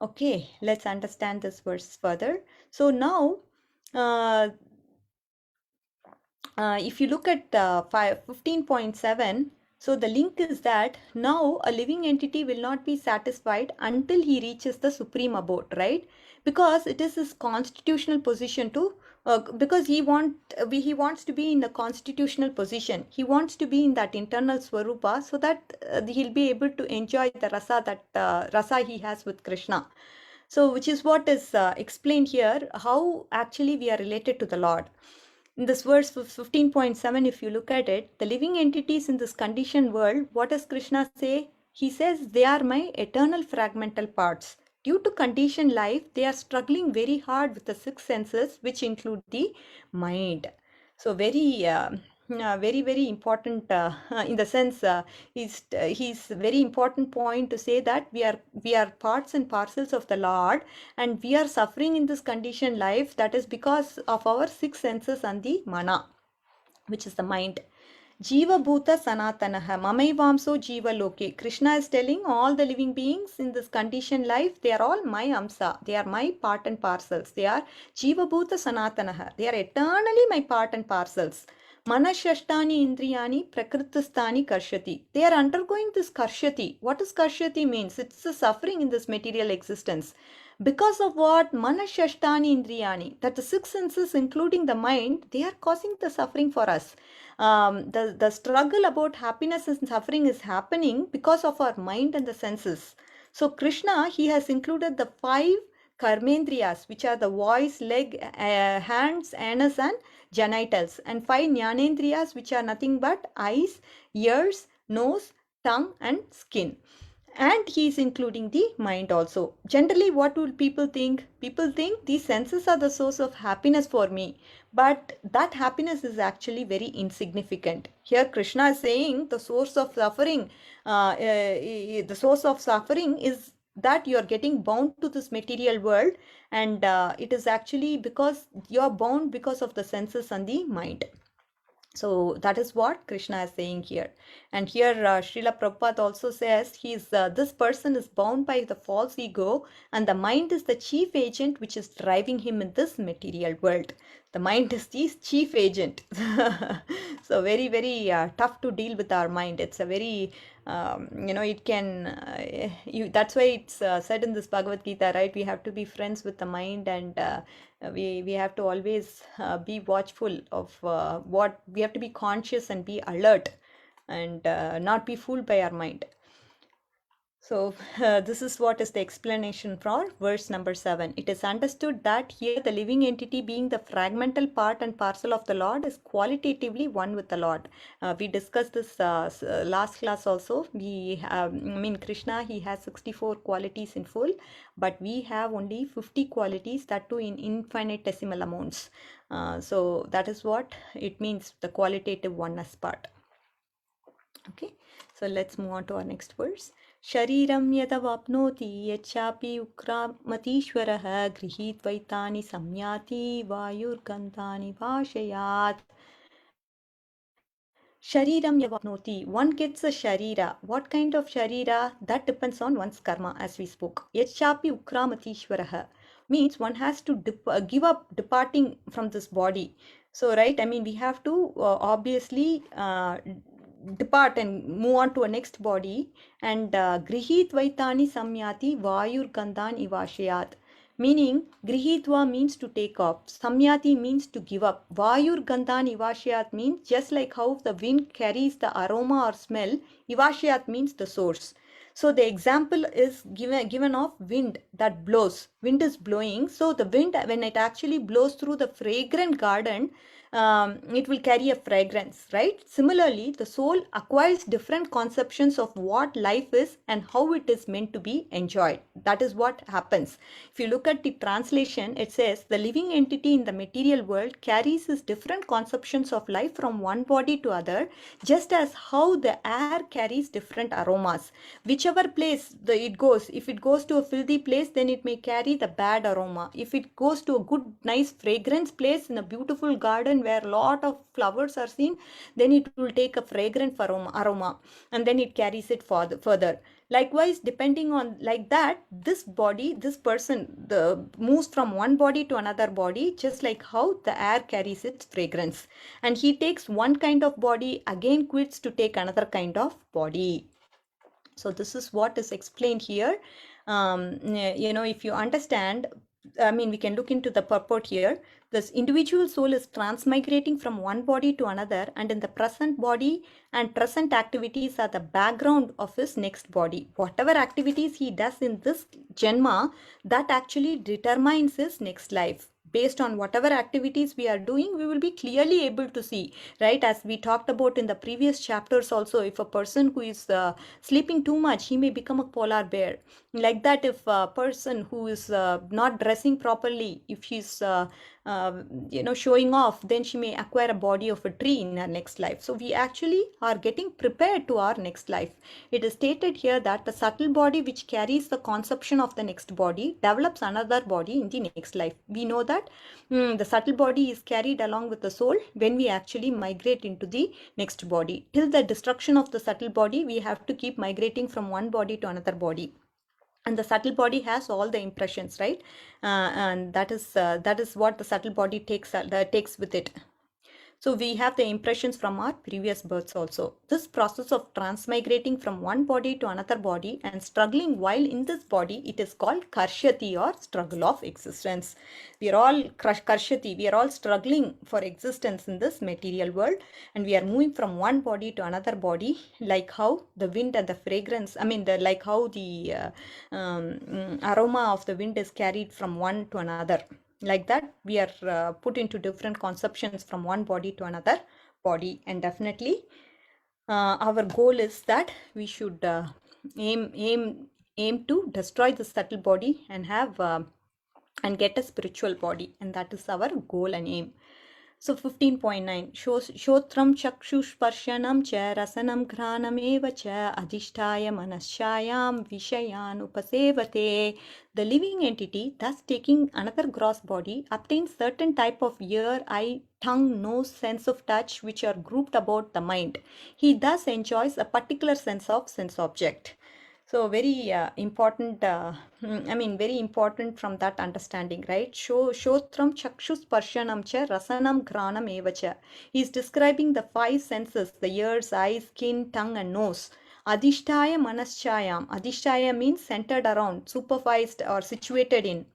Okay, let's understand this verse further. So now, if you look at 15.7, so the link is that now a living entity will not be satisfied until he reaches the supreme abode, right? Because it is his constitutional position to, because he wants to be in a constitutional position. He wants to be in that internal swarupa so that he'll be able to enjoy the rasa he has with Krishna. So which is what is explained here, how actually we are related to the Lord. In this verse 15.7, if you look at it, the living entities in this conditioned world, what does Krishna say? He says, they are my eternal fragmental parts. Due to conditioned life, they are struggling very hard with the six senses, which include the mind. So very important in the sense he's very important point to say that we are parts and parcels of the Lord, and we are suffering in this conditioned life. That is because of our six senses and the mana, which is the mind. Jiva Bhuta Sanatanaha Mamaivamso Jiva Loke. Krishna is telling all the living beings in this conditioned life, they are all my Amsa. They are my part and parcels. They are Jiva Bhuta Sanatanaha. They are eternally my part and parcels. Manashashtani Indriyani Prakritastani Karshati. They are undergoing this Karshati. What does Karshati means? It's the suffering in this material existence. Because of what? Manashashtani Indriyani. That the six senses, including the mind, they are causing the suffering for us. The struggle about happiness and suffering is happening because of our mind and the senses. So Krishna, he has included the 5 karmendriyas, which are the voice, leg, hands, anus and genitals, and 5 jnanendriyas, which are nothing but eyes, ears, nose, tongue and skin. And he is including the mind also. Generally, what will people think? People think these senses are the source of happiness for me, but that happiness is actually very insignificant. Here Krishna is saying the source of suffering, the source of suffering is that you are getting bound to this material world, and it is actually because you are bound because of the senses and the mind. So that is what Krishna is saying here. And here Srila Prabhupada also says this person is bound by the false ego, and the mind is the chief agent which is driving him in this material world. The mind is the chief agent. So very tough to deal with our mind. It's a very it can that's why it's said in this Bhagavad Gita, right? We have to be friends with the mind, and we have to always be watchful of what we have to be conscious and be alert, and not be fooled by our mind. So this is what is the explanation for verse number 7. It is understood that here the living entity, being the fragmental part and parcel of the Lord, is qualitatively one with the Lord. We discussed this last class also. Krishna, he has 64 qualities in full, but we have only 50 qualities, that too in infinitesimal amounts. So that is what it means, the qualitative oneness part. Okay, so let's move on to our next verse. शरीरं यदवाप्नोति यच्चापि उक्रामतीश्वरः गृहीत्वैतानि संयाति वायुर्गन्धानि वाशयात्. Shariram yavapnoti. One gets a sharira. What kind of sharira? That depends on one's karma, as we spoke. Yacchapi ukramatishwaraha means one has to give up departing from this body. So, right, we have to obviously depart and move on to a next body. And grihit vaitani samyati vayur gandhan ivashayat. Meaning, grihitva means to take off. Samyati means to give up. Vayur gandhan ivashayat means just like how the wind carries the aroma or smell, ivashayat means the source. So the example is given of wind that blows. Wind is blowing. So the wind, when it actually blows through the fragrant garden, it will carry a fragrance, right? Similarly, the soul acquires different conceptions of what life is and how it is meant to be enjoyed. That is what happens. If you look at the translation, it says the living entity in the material world carries its different conceptions of life from one body to other, just as how the air carries different aromas. Whichever place it goes, if it goes to a filthy place, then it may carry the bad aroma. If it goes to a good, nice fragrance place in a beautiful garden where a lot of flowers are seen, then it will take a fragrant aroma, and then it carries it further. Likewise, depending on like that, this body, this person, moves from one body to another body, just like how the air carries its fragrance. And he takes one kind of body, again quits to take another kind of body. So this is what is explained here. If you understand, I mean, we can look into the purport here. This individual soul is transmigrating from one body to another, and in the present body and present activities are the background of his next body. Whatever activities he does in this Janma, that actually determines his next life. Based on whatever activities we are doing, we will be clearly able to see, right? As we talked about in the previous chapters also, if a person who is sleeping too much, he may become a polar bear. Like that, if a person who is not dressing properly, if she's showing off, then she may acquire a body of a tree in her next life. So we actually are getting prepared to our next life. It is stated here that the subtle body which carries the conception of the next body develops another body in the next life. We know that the subtle body is carried along with the soul when we actually migrate into the next body. Till the destruction of the subtle body, we have to keep migrating from one body to another body. And the subtle body has all the impressions, right? And that is what the subtle body takes with it. So we have the impressions from our previous births also. This process of transmigrating from one body to another body and struggling while in this body, it is called Karshyati, or struggle of existence. We are all Karshyati, we are all struggling for existence in this material world, and we are moving from one body to another body, like how the wind and the fragrance, like how the aroma of the wind is carried from one to another. Like that, we are put into different conceptions from one body to another body. And definitely our goal is that we should aim to destroy the subtle body and have and get a spiritual body, and that is our goal and aim. So 15.9, Shotram Chakshushparshanam cha Rasanam Ghranameva cha Adhishtaya Manaschayam Vishayan Upasevate. The living entity, thus taking another gross body, obtains certain type of ear, eye, tongue, nose, sense of touch, which are grouped about the mind. He thus enjoys a particular sense of sense object. So very important, very important from that understanding, right? Shotram Chakshus Parshanam cha Rasanam Granam Evacha. He is describing the five senses, the ears, eyes, skin, tongue and nose. Adhishtaya Manaschayam. Adhishtaya means centered around, supervised or situated in.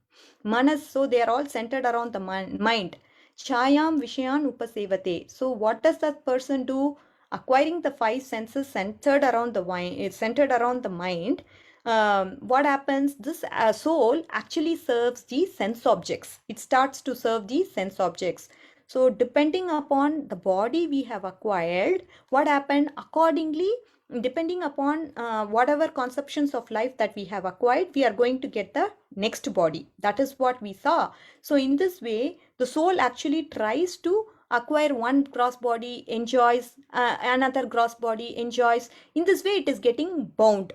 Manas, so they are all centered around the mind. Chayam Vishayan Upasevate. So what does that person do? Acquiring the five senses centered around the mind. What happens? This soul actually serves the sense objects. It starts to serve the sense objects. So depending upon the body we have acquired, what happened accordingly, depending upon whatever conceptions of life that we have acquired, we are going to get the next body. That is what we saw. So in this way, the soul actually tries to acquire one gross body, enjoys another gross body, enjoys. In this way, it is getting bound.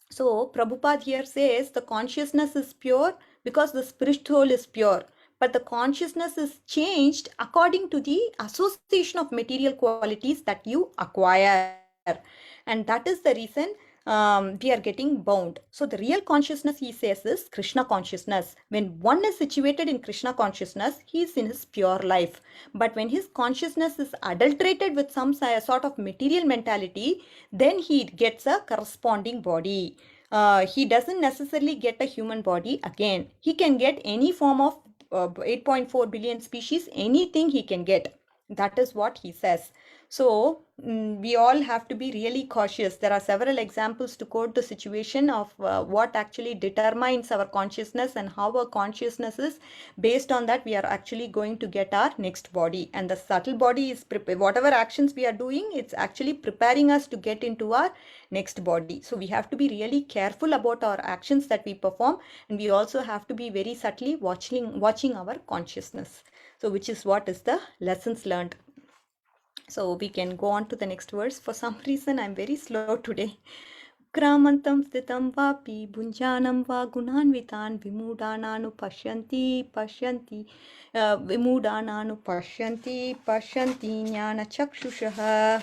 So Prabhupada here says the consciousness is pure because the spirit soul is pure. But the consciousness is changed according to the association of material qualities that you acquire. And that is the reason we are getting bound. So the real consciousness, he says, is Krishna consciousness. When one is situated in Krishna consciousness, he is in his pure life. But when his consciousness is adulterated with some sort of material mentality, then he gets a corresponding body. He doesn't necessarily get a human body again. He can get any form of 8.4 billion species, anything he can get. That is what he says. So we all have to be really cautious. There are several examples to quote the situation of what actually determines our consciousness and how our consciousness is. Based on that, we are actually going to get our next body. And the subtle body is whatever actions we are doing, it's actually preparing us to get into our next body. So we have to be really careful about our actions that we perform, and we also have to be very subtly watching our consciousness. So which is what is the lessons learned. So we can go on to the next verse. For some reason, I'm very slow today. Kramantam sthitam vapi bhunjanam va gunanvitan vimudānānu pashyanti vimudānānu pashyanti jnana chakshushaha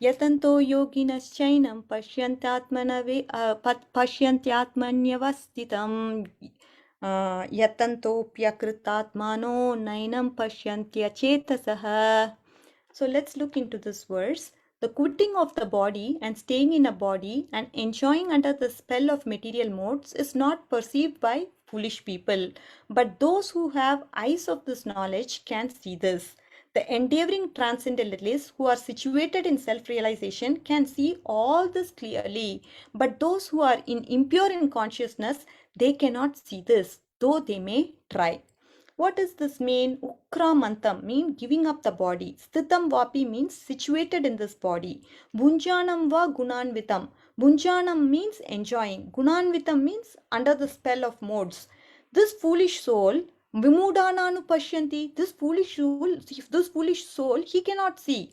yatanto yoginaschainam pasyantyatmanyavasthitam yatantopyakritatmano nainam pasyantyachetasaha. So let's look into this verse. The quitting of the body and staying in a body and enjoying under the spell of material modes is not perceived by foolish people, but those who have eyes of this knowledge can see this. The endeavoring transcendentalists who are situated in self-realization can see all this clearly, but those who are impure in consciousness, they cannot see this, though they may try. What does this mean? Ukramantam mean giving up the body. Sthitam vapi means situated in this body. Bhunjanam va gunanvitam. Bhunjanam means enjoying. Gunanvitam means under the spell of modes. This foolish soul, vimudānānu pashyanti, this foolish soul, he cannot see.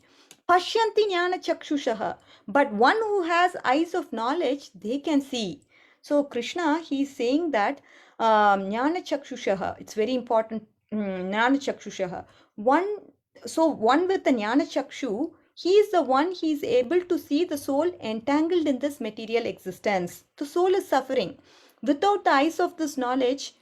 Pashyanti jnana chakshushaha. But one who has eyes of knowledge, they can see. So Krishna, he is saying that jnana chakshushaha, it's very important. Jnana chakshushaha. One with the jnana chakshu, he is the one, he is able to see the soul entangled in this material existence. The soul is suffering. Without the eyes of this knowledge,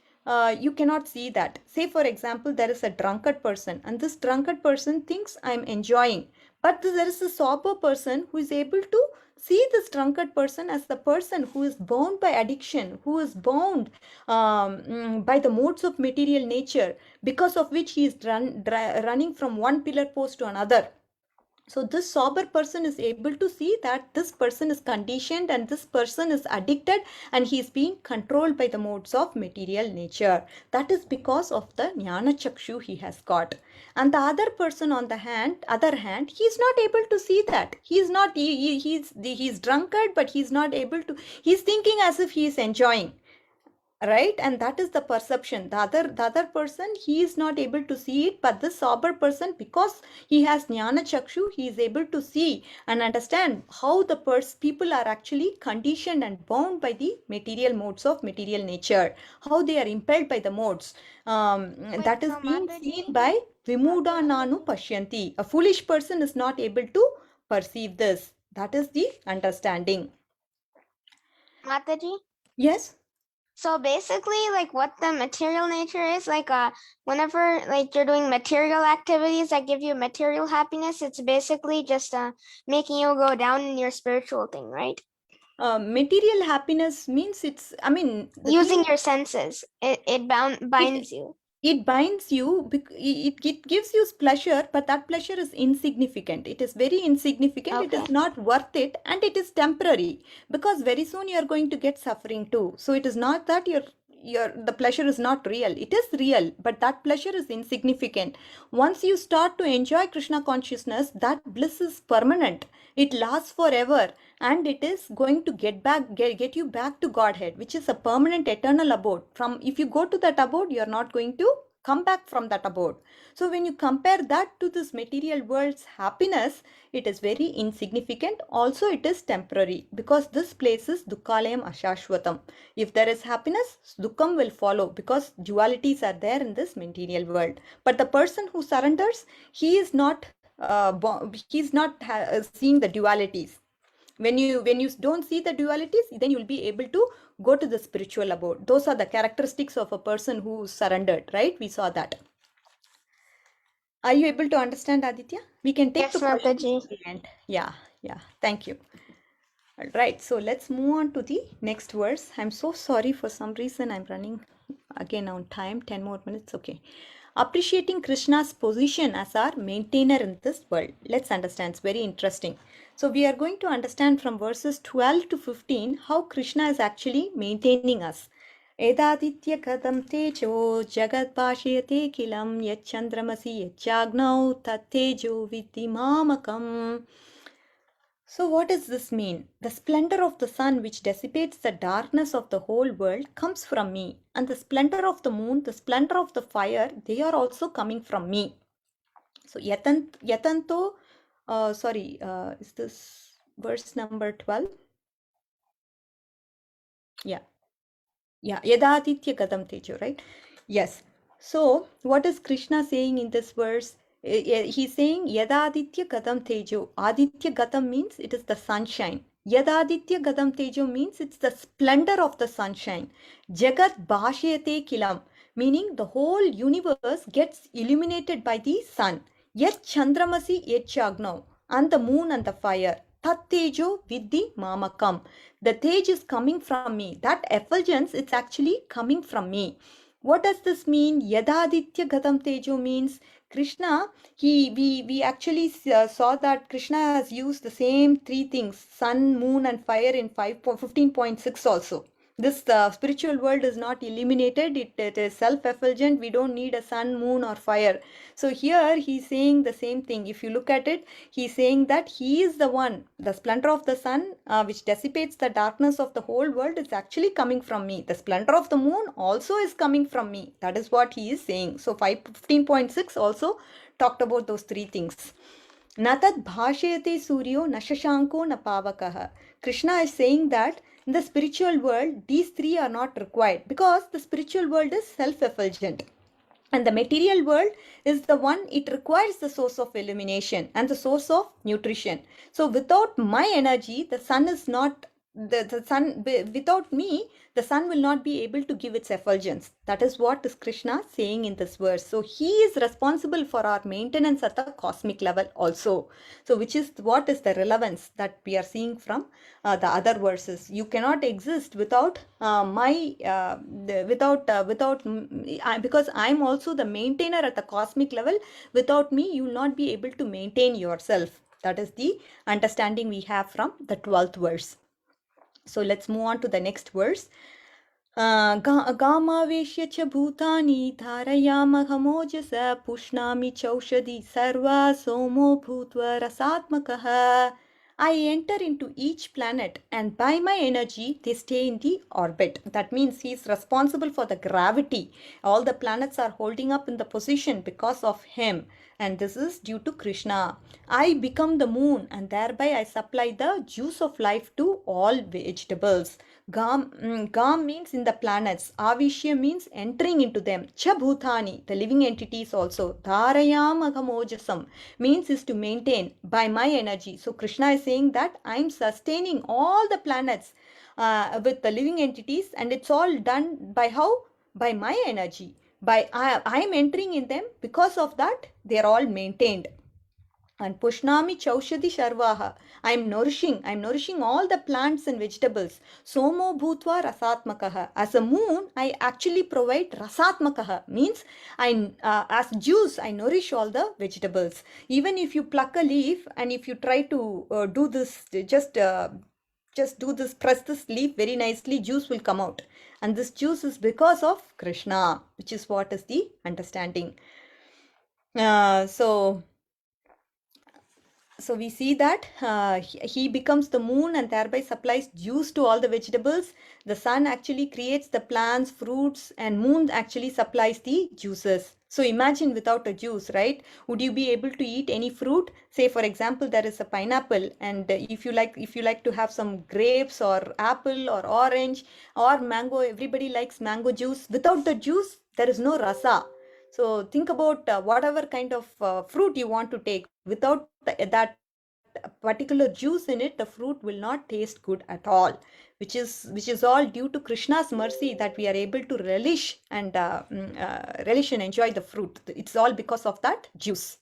you cannot see that. Say, for example, there is a drunkard person, and this drunkard person thinks I'm enjoying. But there is a sober person who is able to see this drunkard person as the person who is bound by addiction, who is bound by the modes of material nature, because of which he is running from one pillar post to another. So this sober person is able to see that this person is conditioned and this person is addicted and he is being controlled by the modes of material nature. That is because of the jnana chakshu he has got. And the other person on the other hand, he is not able to see that. He is drunkard, but he is not able to, he is thinking as if he is enjoying. Right, and that is the perception. The other person, he is not able to see it, but the sober person, because he has jnana chakshu, he is able to see and understand how the people are actually conditioned and bound by the material modes of material nature, how they are impelled by the modes. That is being seen by vimudānānu pashyanti. A foolish person is not able to perceive this. That is the understanding. Mataji? Yes. So basically, like what the material nature is, like whenever like you're doing material activities that give you material happiness, it's basically just making you go down in your spiritual thing, right? Material happiness means it's, I mean, using your senses, it binds you. It binds you, it gives you pleasure, but that pleasure is insignificant. It is very insignificant. Okay. It is not worth it, and it is temporary, because very soon you are going to get suffering too. So it is not that the pleasure is not real. It is real, but that pleasure is insignificant. Once you start to enjoy Krishna consciousness, that bliss is permanent. It lasts forever, and it is going to get you back to Godhead, which is a permanent eternal abode. If you go to that abode, you are not going to come back from that abode. So when you compare that to this material world's happiness, it is very insignificant. Also, it is temporary, because this place is dukkhalayam ashashvatam. If there is happiness, dukkam will follow, because dualities are there in this material world. But the person who surrenders, he is not seeing the dualities. When you don't see the dualities, then you will be able to go to the spiritual abode. Those are the characteristics of a person who surrendered, right? We saw that. Are you able to understand, Aditya? We can take Yes, Mataji. the end. Yeah. Thank you. All right. So let's move on to the next verse. I'm so sorry, for some reason I'm running again on time. 10 more minutes. Okay. appreciating Krishna's position as our maintainer in this world. Let's understand, it's very interesting. So we are going to understand from verses 12 to 15 how Krishna is actually maintaining us. Edaditya kadam tejo jagat bhashayate kilam yachandramasi yachagnau tat tejo vidhi mamakam. So what does this mean? The splendor of the sun which dissipates the darkness of the whole world comes from me. And the splendor of the moon, the splendor of the fire, they are also coming from me. So yatanto, is this verse number 12? Yeah. Yadaditya gadam tejo, right? Yes. So what is Krishna saying in this verse? He's saying Yadaditya gadam tejo. Aditya gadam means it is the sunshine. Yadaditya gadam tejo means it's the splendor of the sunshine. Jagat bhashyate kilam, meaning the whole universe gets illuminated by the sun. Yet chandramasi yet chagnav, and the moon and the fire. Tat tejo vidhi mamakam. The tej is coming from me. That effulgence, it's actually coming from me. What does this mean? Yadaditya gadam tejo means Krishna, we actually saw that Krishna has used the same three things, sun, moon and fire in 15.6 also. This spiritual world is not illuminated, it is self-effulgent, we don't need a sun, moon or fire. So here he's saying the same thing. If you look at it, he's saying that he is the one, the splendor of the sun which dissipates the darkness of the whole world is actually coming from me. The splendor of the moon also is coming from me. That is what he is saying. So 15.6 also talked about those three things. Natat bhashayate suryo nashashanko napavakaha. Krishna is saying that in the spiritual world, these three are not required because the spiritual world is self-effulgent. And the material world is the one, it requires the source of illumination and the source of nutrition. So without my energy, the sun is not, the sun, without me, the sun will not be able to give its effulgence. That is what is Krishna saying in this verse. So he is responsible for our maintenance at the cosmic level also. So which is what is the relevance that we are seeing from the other verses. You cannot exist without because I'm also the maintainer at the cosmic level. Without me, you will not be able to maintain yourself. That is the understanding we have from the 12th verse. So let's move on to the next verse. Gamaveshya cha bhutani dharayamaham pushnami chaushadi sarva somo bhutva rasatmakaha. I enter into each planet and by my energy they stay in the orbit. That means he is responsible for the gravity. All the planets are holding up in the position because of him. And this is due to Krishna. I become the moon and thereby I supply the juice of life to all vegetables. Gam means in the planets. Avishya means entering into them. Cha bhutani, the living entities also. Dharayam agamojasam means is to maintain by my energy. So Krishna is saying that I am sustaining all the planets with the living entities, and it's all done by how? By my energy. By I am entering in them, because of that they are all maintained. And pushnami chaushadi sharvaha, I am nourishing all the plants and vegetables. Somo bhutva rasatmakaha, as a moon I actually provide rasatmakaha, means I as juice I nourish all the vegetables. Even if you pluck a leaf and if you try to do this, just do this, press this leaf very nicely, juice will come out. And this juice is because of Krishna, which is what is the understanding. So we see that he becomes the moon and thereby supplies juice to all the vegetables. The sun actually creates the plants, fruits, and moon actually supplies the juices. So imagine without a juice, right? Would you be able to eat any fruit? Say for example, there is a pineapple, and if you like to have some grapes or apple or orange or mango, everybody likes mango juice. Without the juice, there is no rasa. So think about whatever kind of fruit you want to take. Without that particular juice in it, the fruit will not taste good at all. Which is all due to Krishna's mercy that we are able to relish and enjoy the fruit. It's all because of that juice.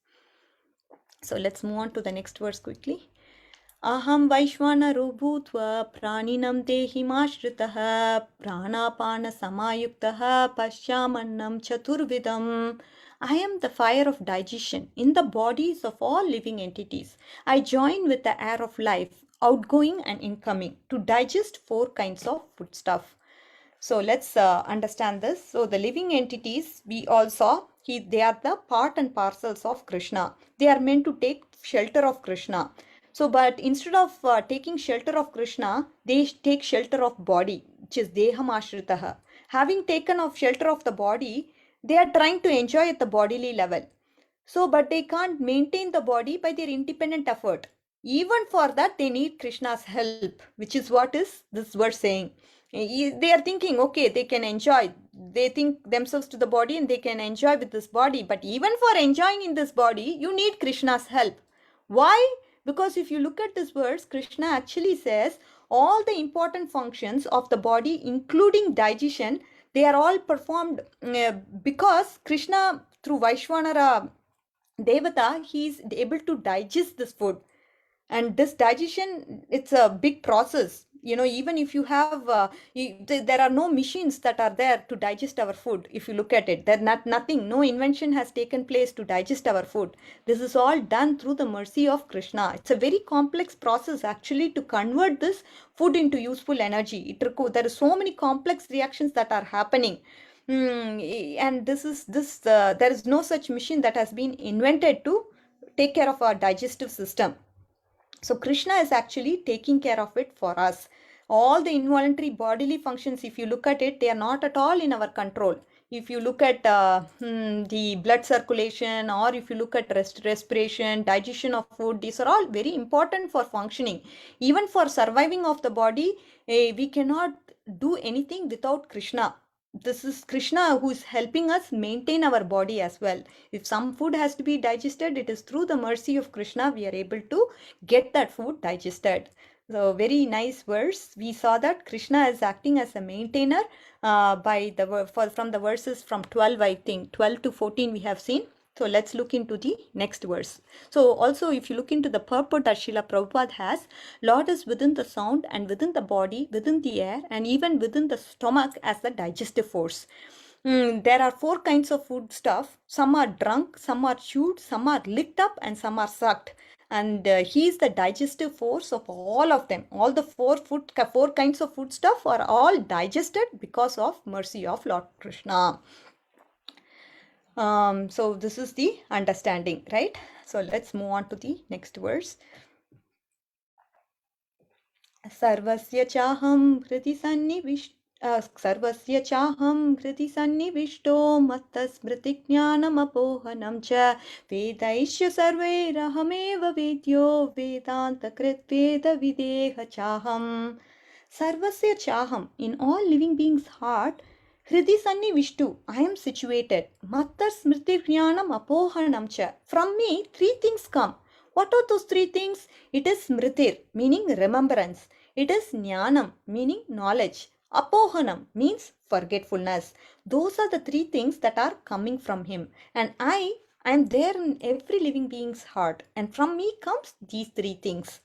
So let's move on to the next verse quickly. Aham Vaishwanaro bhutva praninam dehimashritah pranapana samayuktaha pashyamannam chaturvidam. I am the fire of digestion in the bodies of all living entities. I join with the air of life, outgoing and incoming, to digest four kinds of foodstuff. So let's understand this. So the living entities we all saw, they are the part and parcels of Krishna. They are meant to take shelter of Krishna. So, but instead of taking shelter of Krishna, they take shelter of body, which is Deham Ashritaha. Having taken of shelter of the body, they are trying to enjoy at the bodily level. So, but they can't maintain the body by their independent effort. Even for that, they need Krishna's help, which is what is this verse saying. They are thinking, okay, they can enjoy. They think themselves to the body and they can enjoy with this body. But even for enjoying in this body, you need Krishna's help. Why? Because if you look at this verse, Krishna actually says all the important functions of the body, including digestion, they are all performed because Krishna, through Vaishwanara Devata, he is able to digest this food. And this digestion, it's a big process. You know, even if you have, there are no machines that are there to digest our food. If you look at it, nothing, no invention has taken place to digest our food. This is all done through the mercy of Krishna. It's a very complex process actually to convert this food into useful energy. There are so many complex reactions that are happening. And there is no such machine that has been invented to take care of our digestive system. So Krishna is actually taking care of it for us. All the involuntary bodily functions, if you look at it, they are not at all in our control. If you look at the blood circulation, or if you look at respiration, digestion of food, these are all very important for functioning. Even for surviving of the body, we cannot do anything without Krishna. This is Krishna who is helping us maintain our body as well. If some food has to be digested, it is through the mercy of Krishna we are able to get that food digested. So very nice verse. We saw that Krishna is acting as a maintainer from the verses from 12, I think 12 to 14 we have seen. So let's look into the next verse. So also if you look into the purport that Srila Prabhupada has, Lord is within the sound and within the body, within the air, and even within the stomach as the digestive force. There are four kinds of food stuff. Some are drunk, some are chewed, some are licked up, and some are sucked. And he is the digestive force of all of them. All the four kinds of food stuff are all digested because of mercy of Lord Krishna. So this is the understanding, right? So let's move on to the next verse. Sarvasya chaham hriti sannivishto mattasmriti jnanam apohanam cha vedaishya sarvairahameva vedyo vedanta krit veda videha chaham. Sarvasya chaham, in all living beings' heart, Hridi Vishtu, I am situated. Mattar Smriti Jnanam Apohanam cha. From me, three things come. What are those three things? It is Smritir, meaning remembrance. It is Jnanam, meaning knowledge. Apohanam means forgetfulness. Those are the three things that are coming from him. And I am there in every living being's heart. And from me comes these three things.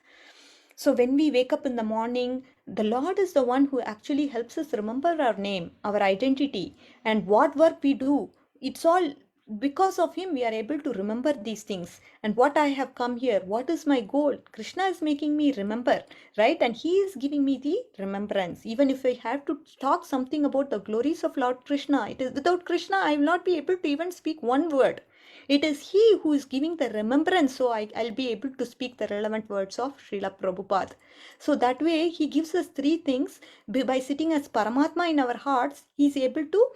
So when we wake up in the morning, the Lord is the one who actually helps us remember our name, our identity, and what work we do. It's all because of him we are able to remember these things. And what I have come here, what is my goal? Krishna is making me remember, right? And he is giving me the remembrance. Even if I have to talk something about the glories of Lord Krishna, it is without Krishna I will not be able to even speak one word. It is he who is giving the remembrance, so I'll be able to speak the relevant words of Srila Prabhupada. So that way he gives us three things. By sitting as Paramatma in our hearts, he is able to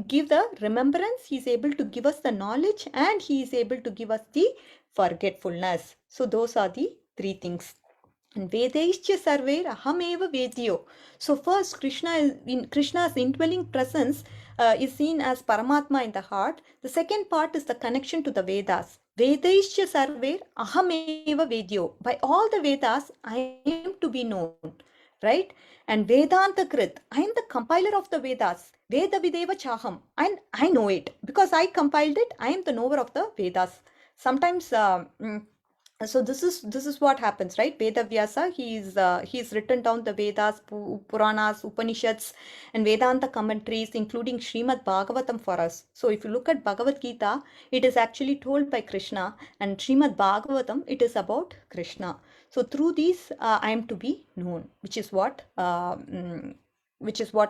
give the remembrance, he is able to give us the knowledge, and he is able to give us the forgetfulness. So those are the three things. And Vedaishcha Sarver Ahameva Vedyo. So first, Krishna's indwelling presence is seen as Paramatma in the heart. The second part is the connection to the Vedas. Vedaishcha Sarver Ahameva Vedyo. By all the Vedas, I am to be known. Right? And Vedanta Krit, I am the compiler of the Vedas. Veda Videva Chaham. And I know it. Because I compiled it, I am the knower of the Vedas. Sometimes So this is what happens, right? Vedavyasa, he's written down the Vedas, Puranas, Upanishads, and Vedanta commentaries, including Srimad Bhagavatam for us. So if you look at Bhagavad Gita, it is actually told by Krishna, and Srimad Bhagavatam, it is about Krishna. So through these, I am to be known, which is what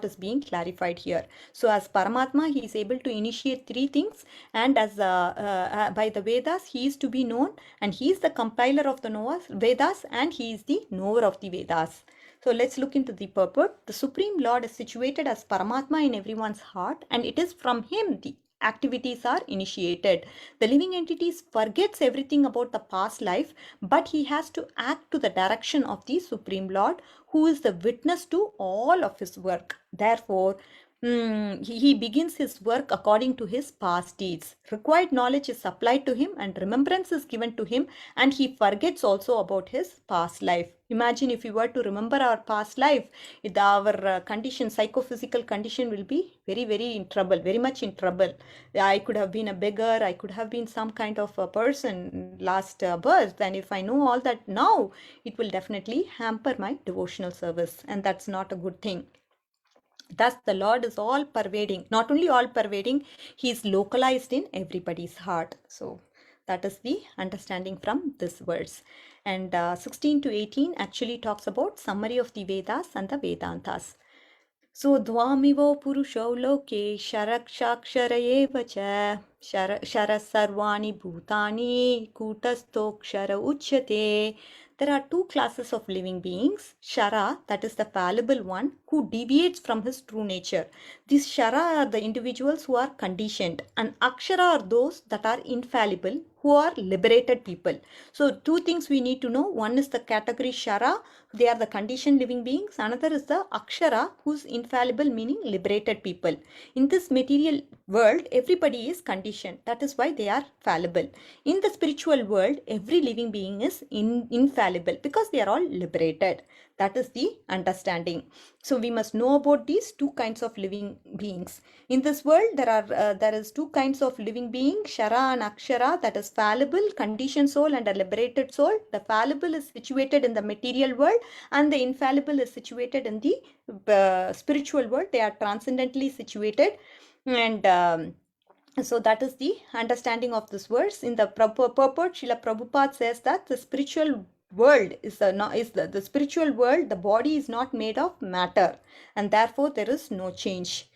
is being clarified here. So as Paramatma, he is able to initiate three things, and as by the Vedas, he is to be known, and he is the compiler of the Vedas, and he is the knower of the Vedas. So let's look into the purport. The Supreme Lord is situated as Paramatma in everyone's heart, and it is from him the activities are initiated. The living entity forgets everything about the past life, but he has to act to the direction of the Supreme Lord, who is the witness to all of his work. Therefore, he begins his work according to his past deeds. Required knowledge is supplied to him, and remembrance is given to him, and he forgets also about his past life. Imagine if we were to remember our past life, our condition, psychophysical condition will be very, very in trouble, very much in trouble. I could have been a beggar, I could have been some kind of a person last birth, and if I know all that now, it will definitely hamper my devotional service, and that's not a good thing. Thus, the Lord is all pervading. Not only all pervading, he is localized in everybody's heart. So, that is the understanding from this verse. And 16 to 18 actually talks about summary of the Vedas and the Vedantas. So Dvamivo Purusho Loke Sharakshakshara Eva cha Shara Sarvani Bhutani Kutastokshara Uchyate. There are two classes of living beings. Shara, that is the fallible one, who deviates from his true nature. These Shara are the individuals who are conditioned, and Akshara are those that are infallible, who are liberated people. So two things we need to know. One is the category Shara, they are the conditioned living beings. Another is the Akshara, who's infallible, meaning liberated people. In this material world, everybody is conditioned. That is why they are fallible. In the spiritual world, every living being is infallible because they are all liberated. That is the understanding. So we must know about these two kinds of living beings. In this world, there is two kinds of living beings, Shara and Akshara, that is fallible, conditioned soul, and a liberated soul. The fallible is situated in the material world, and the infallible is situated in the spiritual world. They are transcendently situated, and so that is the understanding of this verse. In the purport, Srila Prabhupada says that the spiritual world is the spiritual world, the body is not made of matter, and therefore there is no change.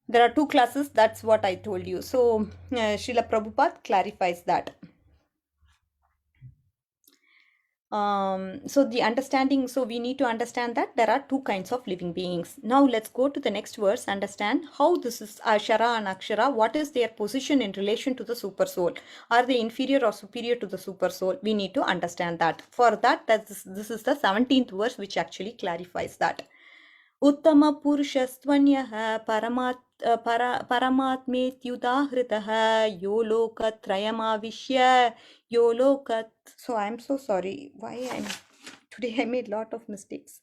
There are two classes, that's what I told you. So Srila Prabhupada clarifies that. So the understanding, so we need to understand that there are two kinds of living beings. Now let's go to the next verse, understand how this is Shara and Akshara, what is their position in relation to the super soul. Are they inferior or superior to the super soul? We need to understand that. For that, this is the 17th verse which actually clarifies that. Uttama Purushastvanyah Paramatmetyudahritah Yo Lokatrayamavishya Yo Lokat. So I'm so sorry. Today I made a lot of mistakes.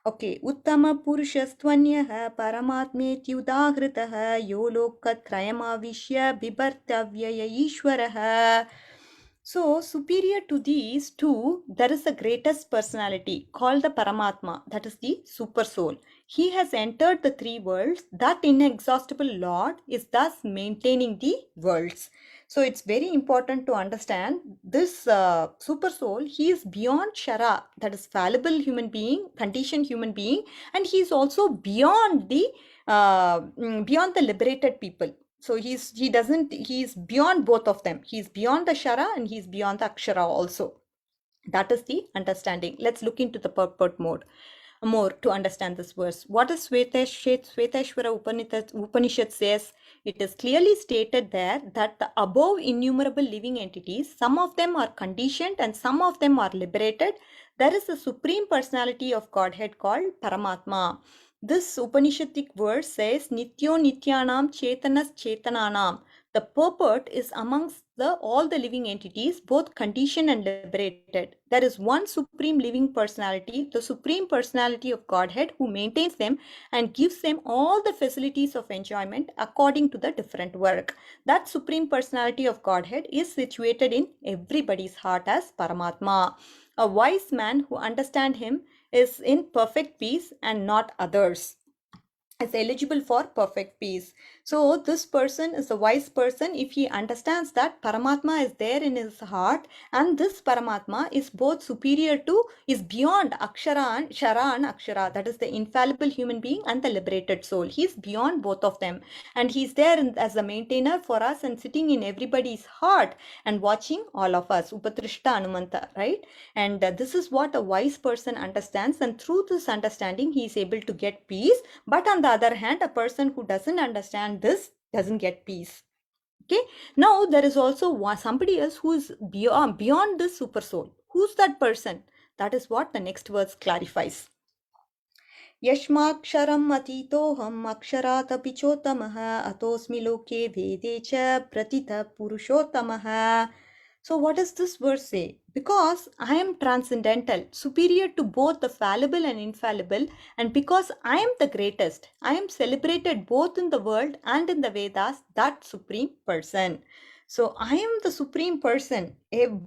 Okay. Uttama Purushastvanyah Paramatmetyudahritah Yo Lokatrayamavishya Bibartavyaya Ishwarah. So, superior to these two, there is the greatest personality called the Paramatma, that is the super soul. He has entered the three worlds. That inexhaustible Lord is thus maintaining the worlds. So, it's very important to understand this super soul. He is beyond Shara, that is fallible human being, conditioned human being, and he is also beyond the liberated people. So he's beyond both of them. He's beyond the Shara and he's beyond the Akshara also. That is the understanding. Let's look into the purport more to understand this verse. What does Shvetashvara Upanishad says? It is clearly stated there that the above innumerable living entities, some of them are conditioned and some of them are liberated. There is a supreme personality of Godhead called Paramatma. This Upanishadic verse says, Nityo Nityanam Chetanas Chetananam. The purport is amongst all the living entities, both conditioned and liberated. There is one supreme living personality, the supreme personality of Godhead, who maintains them and gives them all the facilities of enjoyment according to the different work. That supreme personality of Godhead is situated in everybody's heart as Paramatma. A wise man who understands him is in perfect peace and not others, is eligible for perfect peace. So this person is a wise person if he understands that Paramatma is there in his heart, and this Paramatma is both superior to, is beyond Akshara and Shara and Akshara, that is the infallible human being and the liberated soul. He is beyond both of them, and he is there as a maintainer for us and sitting in everybody's heart and watching all of us. Upatrishta Anumanta, right? And this is what a wise person understands, and through this understanding he is able to get peace. But on the other hand, a person who doesn't understand this doesn't get peace. Okay. Now there is also somebody else who is beyond this super soul. Who's that person? That is what the next verse clarifies. यस्माक्षरम् अतीतोऽहम् अक्षरात् अपि चोत्तमः अतोऽस्मि लोके वेदे च प्रतितः पुरुषोत्तमः. So what does this verse say? Because I am transcendental, superior to both the fallible and infallible, and because I am the greatest, I am celebrated both in the world and in the Vedas, that supreme person. So I am the supreme person,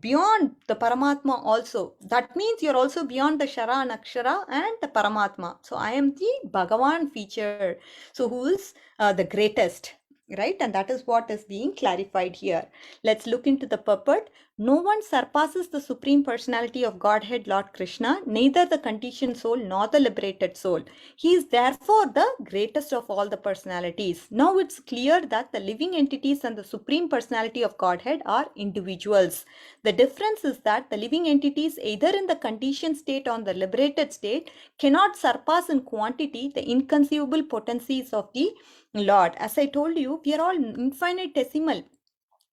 beyond the Paramatma also. That means you're also beyond the Shara and Akshara and the Paramatma. So I am the Bhagavan feature. So who is the greatest, right? And that is what is being clarified here. Let's look into the purport. No one surpasses the supreme personality of Godhead, Lord Krishna, neither the conditioned soul nor the liberated soul. He is therefore the greatest of all the personalities. Now it's clear that the living entities and the supreme personality of Godhead are individuals. The difference is that the living entities, either in the conditioned state or the liberated state, cannot surpass in quantity the inconceivable potencies of the Lord. As I told you, we are all infinitesimal.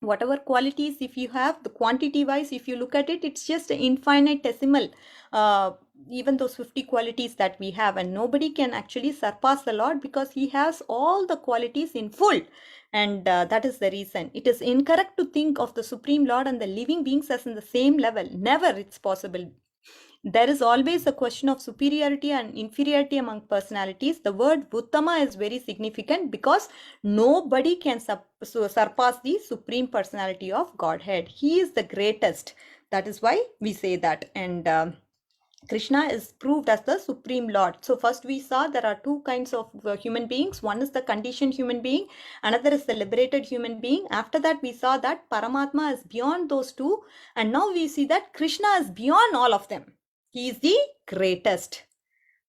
Whatever qualities, if you have the quantity wise, if you look at it, it's just infinitesimal. Even those 50 qualities that we have, and nobody can actually surpass the Lord because he has all the qualities in full. And that is the reason it is incorrect to think of the Supreme Lord and the living beings as in the same level. Never it's possible. There is always a question of superiority and inferiority among personalities. The word Uttama is very significant because nobody can surpass the supreme personality of Godhead. He is the greatest. That is why we say that. And Krishna is proved as the Supreme Lord. So first we saw there are two kinds of human beings. One is the conditioned human being. Another is the liberated human being. After that we saw that Paramatma is beyond those two. And now we see that Krishna is beyond all of them. He is the greatest.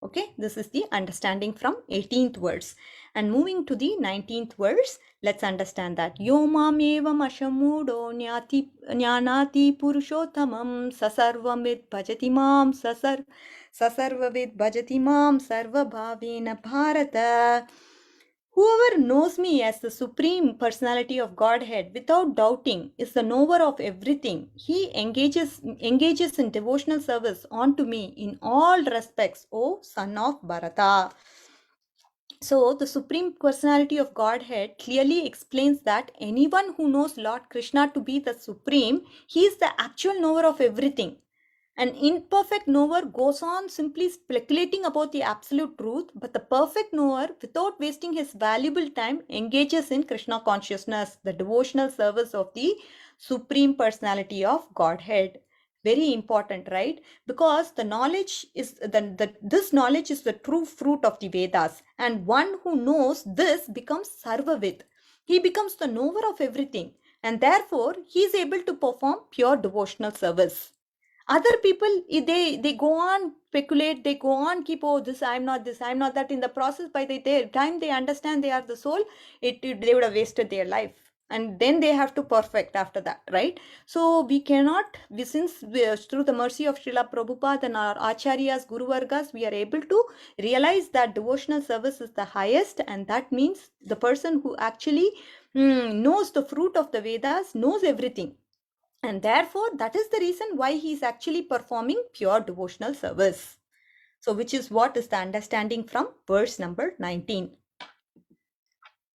Okay, this is the understanding from 18th verse. And moving to the 19th verse, let's understand that. Yomam evam ashamudo jnanati purushottamam sasarvavid bhajati mam sasarvavid bhajati mam sarva bhavena bharata. Whoever knows me as the supreme personality of Godhead without doubting is the knower of everything. He engages in devotional service unto me in all respects, O son of Bharata. So the supreme personality of Godhead clearly explains that anyone who knows Lord Krishna to be the supreme, he is the actual knower of everything. An imperfect knower goes on simply speculating about the absolute truth, but the perfect knower, without wasting his valuable time, engages in Krishna consciousness, the devotional service of the Supreme Personality of Godhead. Very important, right? Because the knowledge is this knowledge is the true fruit of the Vedas, and one who knows this becomes Sarvavid. He becomes the knower of everything, and therefore he is able to perform pure devotional service. Other people, they go on speculate, they go on keep, oh, this, I'm not this, I'm not that. In the process, by the time they understand they are the soul, they would have wasted their life. And then they have to perfect after that, right? So we cannot, since through the mercy of Srila Prabhupada and our Acharyas, Guru Vargas, we are able to realize that devotional service is the highest, and that means the person who actually knows the fruit of the Vedas, knows everything. And therefore, that is the reason why he is actually performing pure devotional service. So, which is what is the understanding from verse number 19.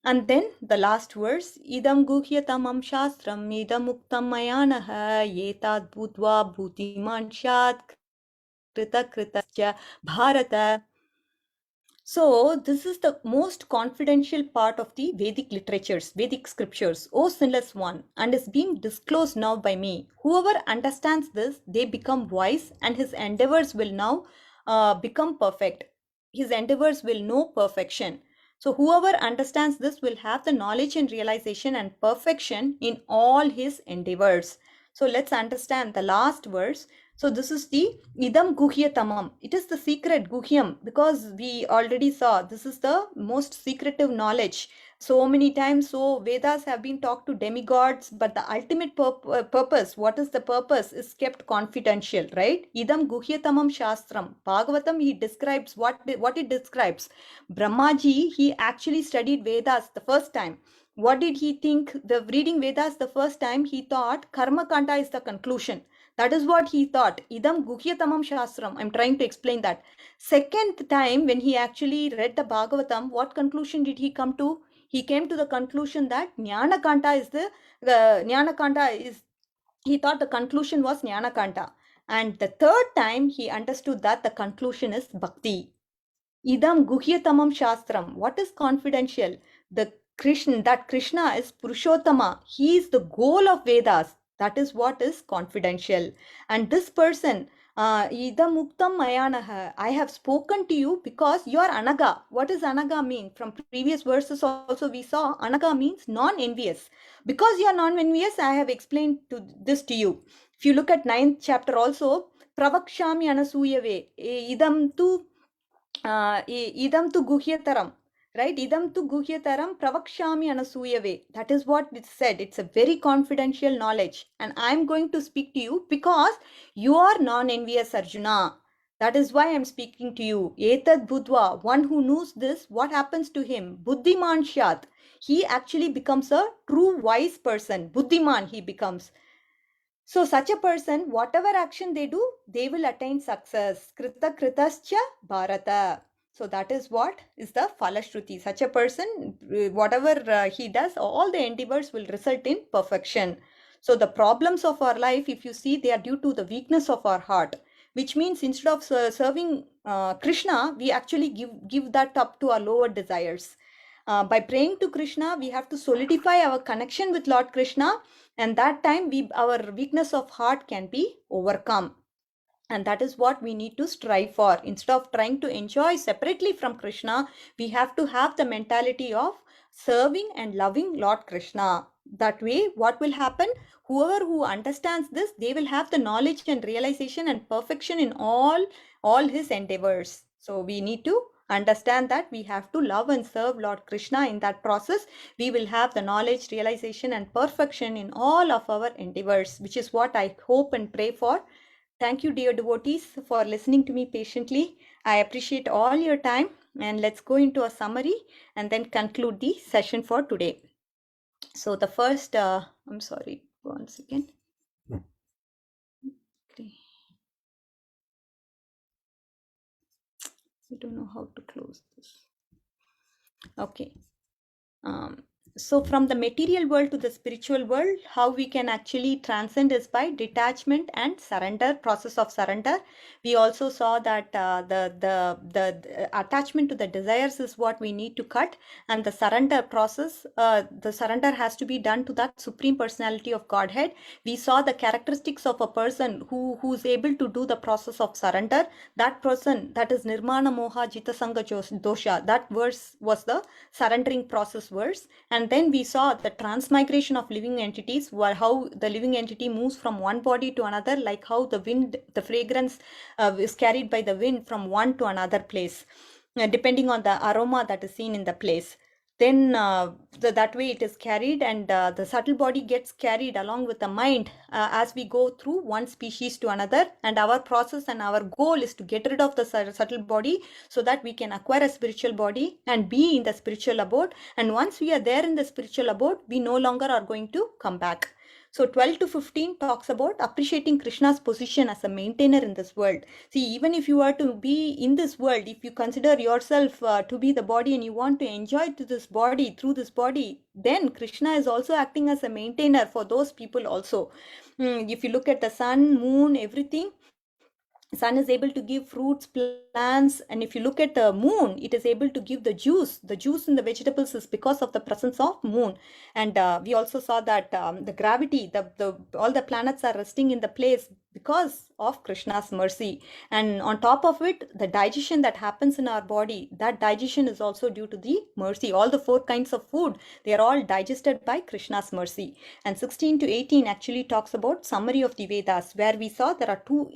And then the last verse, idam guhyatamam shastram idam uktam mayanaha yetad bhutva bhutiman shat krita kritascha bharata. So this is the most confidential part of the Vedic literatures, Vedic scriptures, O sinless one, and is being disclosed now by me. Whoever understands this, they become wise, and his endeavors will now become perfect. His endeavors will know perfection. So whoever understands this will have the knowledge and realization and perfection in all his endeavors. So let's understand the last verse. So this is the idam guhyatamam. It is the secret guhyam, because we already saw this is the most secretive knowledge. So many times, so Vedas have been talked to demigods, but the ultimate purpose, what is the purpose, is kept confidential, right? Idam guhyatamam shastram. Bhagavatam, he describes what it describes. Brahmaji, he actually studied Vedas the first time. What did he think? The reading Vedas the first time, he thought Karma Kanda is the conclusion. That is what he thought. Idam guhyatamam shastram. I'm trying to explain that. Second time, when he actually read the Bhagavatam, what conclusion did he come to? He came to the conclusion that Jnana Kanta is he thought the conclusion was Jnana Kanta. And the third time, he understood that the conclusion is Bhakti. Idam guhyatamam shastram. What is confidential? That Krishna is Purushottama. He is the goal of Vedas. That is what is confidential. And this person, idam uktam mayanaha. I have spoken to you because you are anaga. What does anaga mean? From previous verses also we saw anaga means non-envious. Because you are non-envious, I have explained this to you. If you look at 9th chapter also, pravakshami anasuyave. Idam tu guhyataram, right? Idam tu guhyataram pravakshami anasuyave. That is what it said. It's a very confidential knowledge, and I'm going to speak to you because you are non-envious, Arjuna. That is why I'm speaking to you. Etad budva, one who knows this, what happens to him? Buddhiman shyat. He actually becomes a true wise person. Buddhiman he becomes. So such a person, whatever action they do, they will attain success. Krita kritascha bharata. So that is what is the falashruti. Such a person, whatever he does, all the endeavors will result in perfection. So the problems of our life, if you see, they are due to the weakness of our heart, which means instead of serving Krishna, we actually give that up to our lower desires. By praying to Krishna, we have to solidify our connection with Lord Krishna, and that time our weakness of heart can be overcome. And that is what we need to strive for. Instead of trying to enjoy separately from Krishna, we have to have the mentality of serving and loving Lord Krishna. That way, what will happen? Whoever who understands this, they will have the knowledge and realization and perfection in all his endeavors. So we need to understand that we have to love and serve Lord Krishna. In that process, we will have the knowledge, realization, and perfection in all of our endeavors, which is what I hope and pray for. Thank you, dear devotees, for listening to me patiently. I appreciate all your time, and let's go into a summary and then conclude the session for today. So the first, I'm sorry, one second. Okay. I don't know how to close this. Okay. So from the material world to the spiritual world, how we can actually transcend is by detachment and surrender, process of surrender. We also saw that the attachment to the desires is what we need to cut, and the surrender process, the surrender has to be done to that Supreme Personality of Godhead. We saw the characteristics of a person who's able to do the process of surrender. That person, that is Nirmana Moha Jita Sangha Dosha. That verse was the surrendering process verse. And then we saw the transmigration of living entities, how the living entity moves from one body to another, like how the wind, the fragrance is carried by the wind from one to another place, depending on the aroma that is seen in the place. Then that way it is carried, and the subtle body gets carried along with the mind as we go through one species to another. And our process and our goal is to get rid of the subtle body so that we can acquire a spiritual body and be in the spiritual abode. And once we are there in the spiritual abode, we no longer are going to come back. So 12 to 15 talks about appreciating Krishna's position as a maintainer in this world. See, even if you are to be in this world, if you consider yourself to be the body and you want to enjoy to this body, through this body, then Krishna is also acting as a maintainer for those people also. If you look at the sun, moon, everything, sun is able to give fruits, plants, and if you look at the moon, it is able to give the juice in the vegetables is because of the presence of moon. And we also saw that the gravity, the all the planets are resting in the place because of Krishna's mercy. And on top of it, the digestion that happens in our body, that digestion is also due to the mercy. All the 4 kinds of food, they are all digested by Krishna's mercy. And 16 to 18 actually talks about summary of the Vedas, where we saw there are two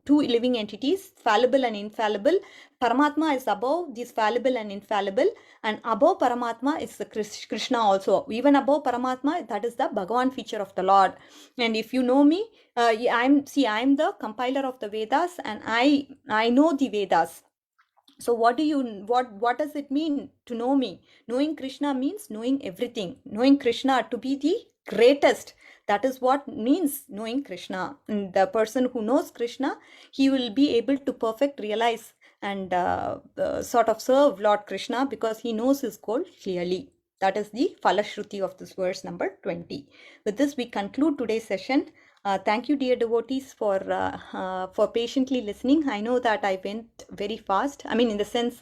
living entities, fallible and infallible. Paramatma is above these fallible and infallible, and above Paramatma is the Krishna also. Even above Paramatma, that is the Bhagavan feature of the Lord. And if you know me, I'm the compiler of the Vedas, and I know the Vedas. So what does it mean to know me? Knowing Krishna means knowing everything. Knowing Krishna to be the greatest. That is what means knowing Krishna. And the person who knows Krishna, he will be able to perfect realize and sort of serve Lord Krishna because he knows his goal clearly. That is the Falashruti of this verse number 20. With this, we conclude today's session. Thank you, dear devotees, for patiently listening. I know that I went very fast. I mean, in the sense,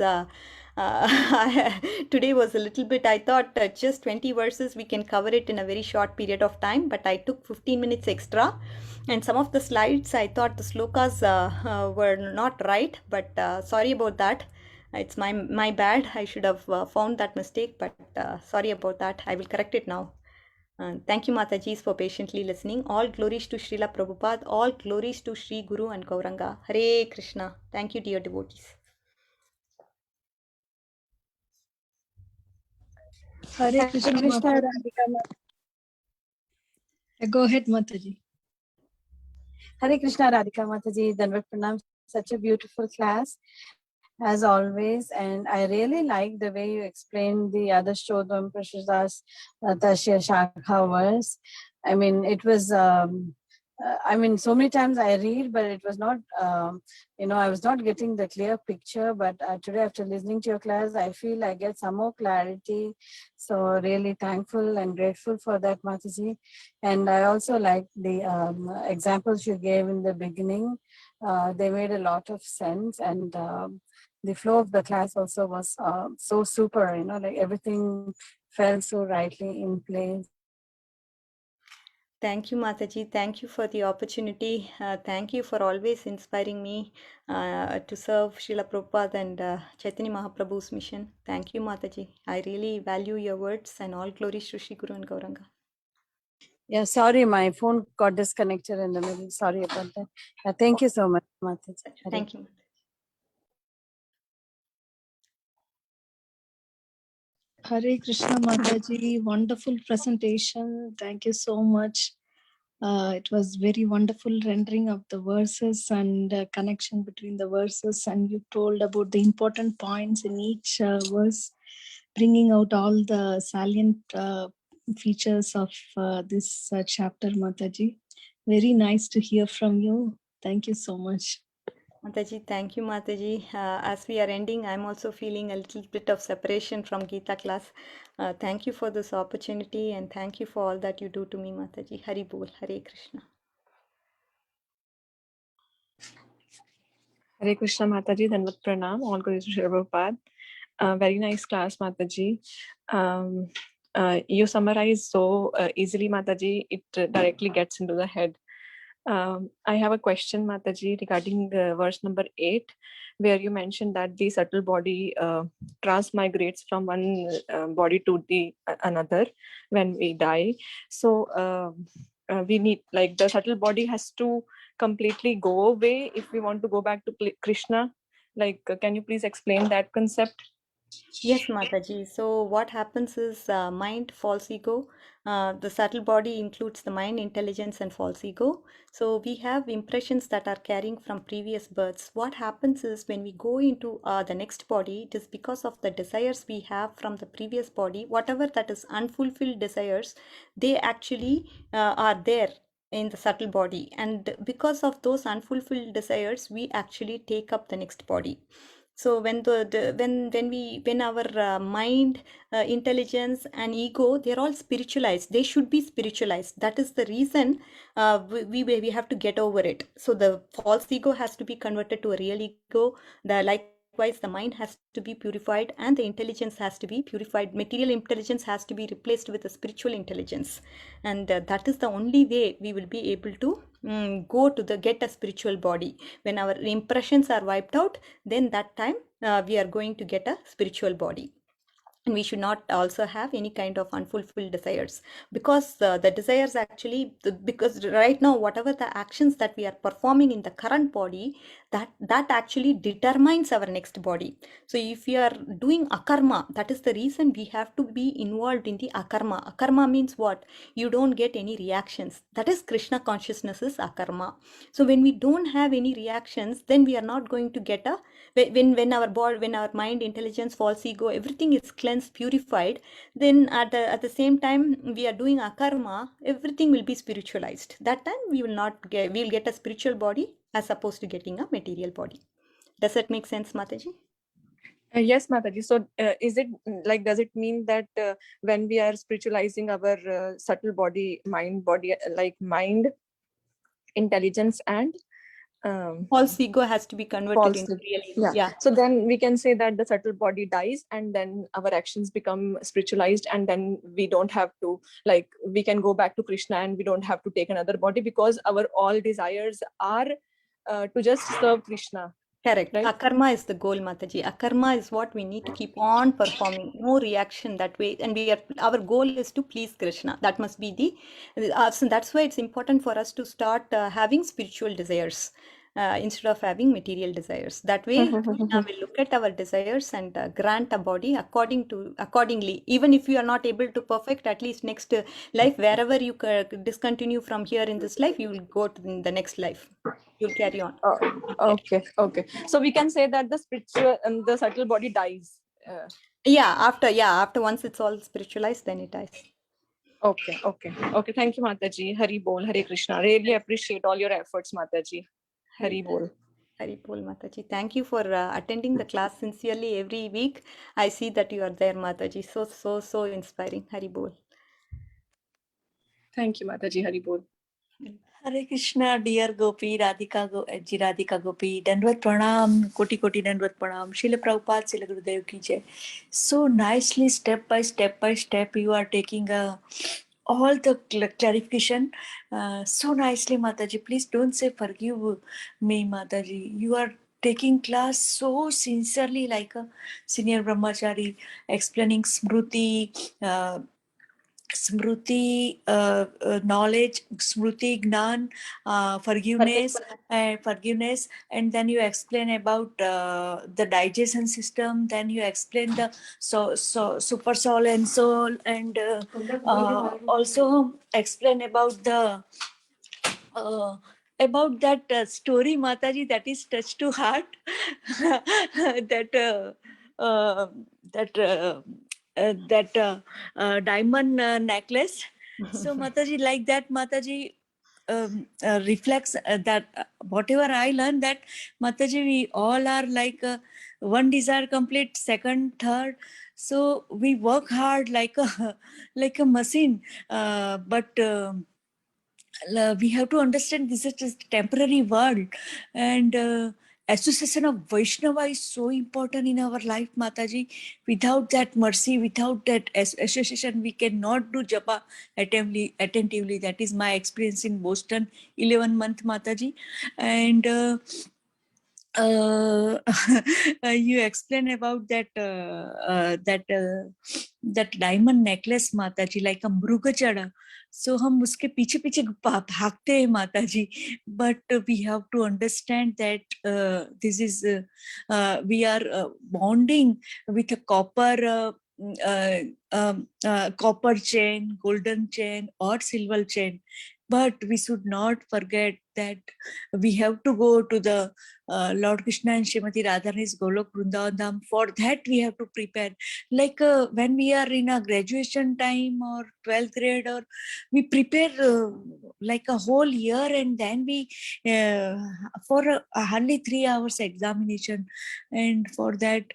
today was a little bit, I thought just 20 verses, we can cover it in a very short period of time, but I took 15 minutes extra. And some of the slides, I thought the slokas were not right, but sorry about that. It's my bad. I should have found that mistake, but sorry about that. I will correct it now. Thank you, Matajis, for patiently listening. All glories to Srila Prabhupada. All glories to Sri Guru and Gauranga. Hare Krishna. Thank you, dear devotees. Hare Krishna, Radhika. Go ahead, Mataji. Hare Krishna, Radhika Mataji. Danvat Pranam. Such a beautiful class, as always. And I really like the way you explained the other Shodham Prashadas Tasya Shakha verse. I mean, it was, so many times I read, but it was not, I was not getting the clear picture. But today, after listening to your class, I feel I get some more clarity. So really thankful and grateful for that, Mataji. And I also like the examples you gave in the beginning. They made a lot of sense, and the flow of the class also was so super, like everything fell so rightly in place. Thank you, Mataji. Thank you for the opportunity. Thank you for always inspiring me to serve Srila Prabhupada and Chaitanya Mahaprabhu's mission. Thank you, Mataji. I really value your words, and all glories to Sri Guru and Gauranga. Yeah, sorry, my phone got disconnected in the middle. Sorry about that. Thank you so much, Mataji. Thank you. Hare Krishna Mataji, wonderful presentation. Thank you so much. It was very wonderful rendering of the verses and connection between the verses, and you told about the important points in each verse, bringing out all the salient features of this chapter, Mataji. Very nice to hear from you. Thank you so much. Mataji, thank you, Mataji. As we are ending, I'm also feeling a little bit of separation from Gita class. Thank you for this opportunity, and thank you for all that you do to me, Mataji. Hari Bol, Hare Krishna. Hare Krishna, Mataji, Danvat Pranam, all glories to Srila Prabhupada. Very nice class, Mataji. You summarize so easily, Mataji, it directly gets into the head. I have a question, Mataji, regarding verse number 8, where you mentioned that the subtle body transmigrates from one body to the another when we die. So we need, like, the subtle body has to completely go away if we want to go back to Krishna. Like, can you please explain that concept? Yes, Mataji. So what happens is mind, false ego. The subtle body includes the mind, intelligence, and false ego. So we have impressions that are carrying from previous births. What happens is when we go into the next body, it is because of the desires we have from the previous body. Whatever that is unfulfilled desires, they actually are there in the subtle body, and because of those unfulfilled desires, we actually take up the next body. So when our mind, intelligence and ego, they're all spiritualized, they should be spiritualized. That is the reason we have to get over it. So the false ego has to be converted to a real ego. Likewise, the mind has to be purified and the intelligence has to be purified. Material intelligence has to be replaced with a spiritual intelligence, and that is the only way we will be able to go to the get a spiritual body. When our impressions are wiped out, then that time we are going to get a spiritual body. And we should not also have any kind of unfulfilled desires, because the desires actually because right now whatever the actions that we are performing in the current body, that actually determines our next body. So if we are doing akarma, that is the reason we have to be involved in the akarma. Akarma means what? You don't get any reactions. That is Krishna consciousness is akarma. So when we don't have any reactions, then we are not going to get a when our body, when our mind, intelligence, false ego, everything is cleansed, purified, then at the same time we are doing akarma, everything will be spiritualized. That time we will get a spiritual body as opposed to getting a material body. Does that make sense, Mataji? Yes, Mataji. So, is it like, does it mean that when we are spiritualizing our subtle body, like mind, intelligence, and False ego has to be converted false into ego. real ego. Yeah. Yeah. So then we can say that the subtle body dies, and then our actions become spiritualized, and then we don't have to, like, we can go back to Krishna, and we don't have to take another body, because our all desires are to just serve Krishna. Correct. Right? Akarma is the goal, Mataji. Akarma is what we need to keep on performing. No reaction that way. And our goal is to please Krishna. That must be so that's why it's important for us to start having spiritual desires instead of having material desires. That way, Krishna will look at our desires and grant a body accordingly. Even if you are not able to perfect, at least next life, wherever you discontinue from here in this life, you will go to the next life. You'll carry on. Okay. So we can say that the spiritual and the subtle body dies. After once it's all spiritualized, then it dies. Okay. Thank you, Mataji. Hari Bol, Hare Krishna. Really appreciate all your efforts, Mataji. Hari Bol. Hari Bol, Mataji. Thank you for attending the class sincerely every week. I see that you are there, Mataji. So inspiring. Hari Bol. Thank you, Mataji. Hari Bol. Hare Krishna, dear Gopi, Radhika Gopi, Dandvat Pranam, Koti Dandvat Pranam, Srila Prabhupada, Srila Gurudev ki jai. So nicely, step by step, you are taking all the clarification so nicely, Mataji. Please don't say forgive me, Mataji. You are taking class so sincerely, like a senior brahmachari, explaining Smruti, knowledge, Smruti, Gnan, forgiveness, and then you explain about the digestion system. Then you explain the super soul and soul, and also explain about the about that story, Mataji, that is touch to heart. that that diamond necklace. So Mataji, like that, Mataji reflects that whatever I learned, that Mataji, we all are like one desire complete, second, third. So we work hard like a like a machine, but we have to understand this is just temporary world, and association of Vaishnava is so important in our life, Mataji. Without that mercy, without that association, we cannot do japa attentively. That is my experience in Boston, 11 month, Mataji. And uh, you explain about that diamond necklace, Mataji, like a mrugachada. So हम उसके पीछे पीछे भागते हैं माताजी. But we have to understand that this is we are bonding with a copper chain, golden chain, or silver chain. But we should not forget that we have to go to the Lord Krishna and Srimati Radharani's Golok Vrindavan Dham. For that we have to prepare. Like when we are in a graduation time or 12th grade, or we prepare like a whole year, and then we for hardly 3 hours examination. And for that,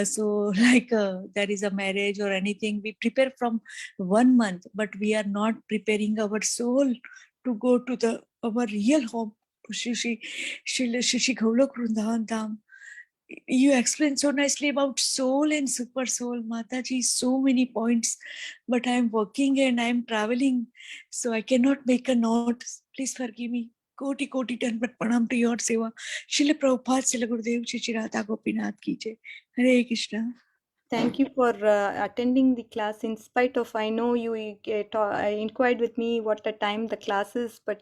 so like there is a marriage or anything, we prepare from 1 month, but we are not preparing our soul to go to our real home, Shri Golok Vrindavan Dham. You explained so nicely about soul and super soul, Mataji, so many points, but I'm working and I'm traveling, so I cannot make a note. Please forgive me. Koti Koti Danvat Pranam to your seva. Srila Prabhupada, Srila Gurudev, Shri Radha Gopinath ki jai. Hare Krishna. Thank you for attending the class in spite of, I know you inquired with me what the time the class is, but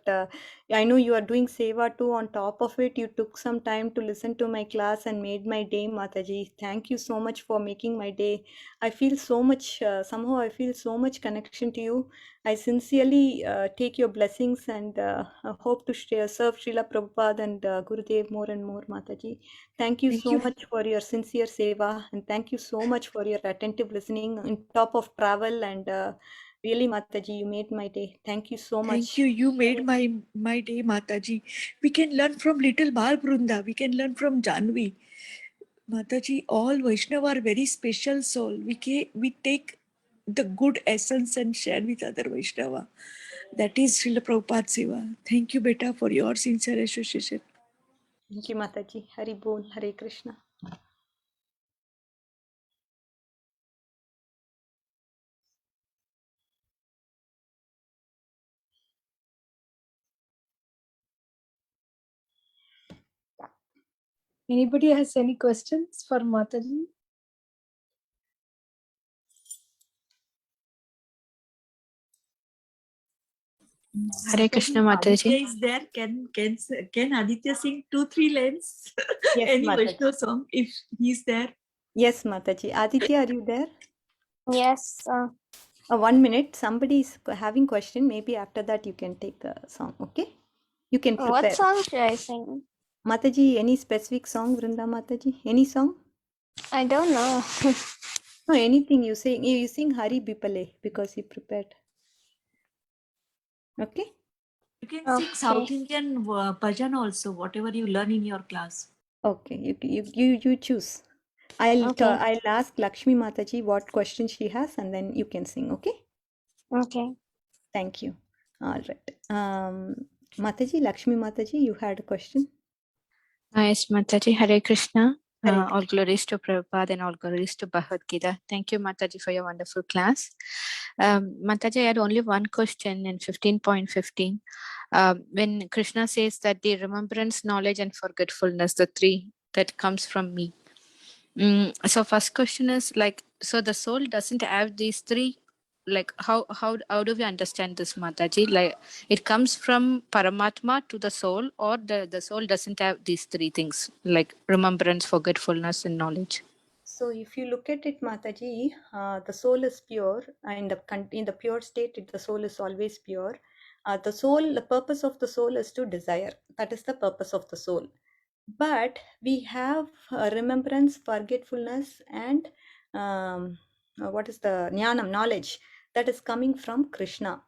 I know you are doing seva too. On top of it, you took some time to listen to my class and made my day, Mataji. Thank you so much for making my day. I feel so much, somehow I feel so much connection to you. I sincerely take your blessings and hope to serve Srila Prabhupada and Gurudev more and more, Mataji. Thank you Thank so you. much for your sincere seva, and thank you so much for your attentive listening on top of travel. And really, Mataji, you made my day. Thank you so much. Thank you. You made my day, Mataji. We can learn from little Bal Brunda. We can learn from Janvi. Mataji, all Vaishnava are very special soul. We take the good essence and share with other Vaishnava. That is Srila Prabhupada Seva. Thank you, beta, for your sincere association. Thank you, Mataji. Hari Bol, Hare Krishna. Anybody has any questions for Mataji? Hare Krishna Mataji. Aditya is there. Can Aditya sing 2-3 lines? Yes, Any Mataji. Vaishnava song if he's there? Yes, Mataji. Aditya, are you there? Yes. 1 minute. Somebody is having question. Maybe after that you can take the song. Okay? You can prepare. What song should I sing? Mataji, any specific song, Vrinda Mataji? Any song? I don't know. No, anything you sing. You sing Hari Bipale because you prepared. Okay? You can sing South Indian bhajan also, whatever you learn in your class. Okay, you choose. I'll ask Lakshmi Mataji what question she has, and then you can sing. Okay? Okay. Thank you. All right. Mataji, Lakshmi Mataji, you had a question. Yes, Mataji. Hare Krishna. Hare All glories to Prabhupada and all glories to Bhagavad Gita. Thank you, Mataji, for your wonderful class. Mataji, I had only one question in 15.15. When Krishna says that the remembrance, knowledge, and forgetfulness, the three that comes from me. So first question is like, so the soul doesn't have these three. Like how do we understand this, Mataji? Like it comes from Paramatma to the soul, or the soul doesn't have these three things like remembrance, forgetfulness, and knowledge. So if you look at it, Mataji, the soul is pure. In the pure state, the soul is always pure. The purpose of the soul is to desire. That is the purpose of the soul. But we have remembrance, forgetfulness, and what is the jnanam, knowledge, that is coming from Krishna.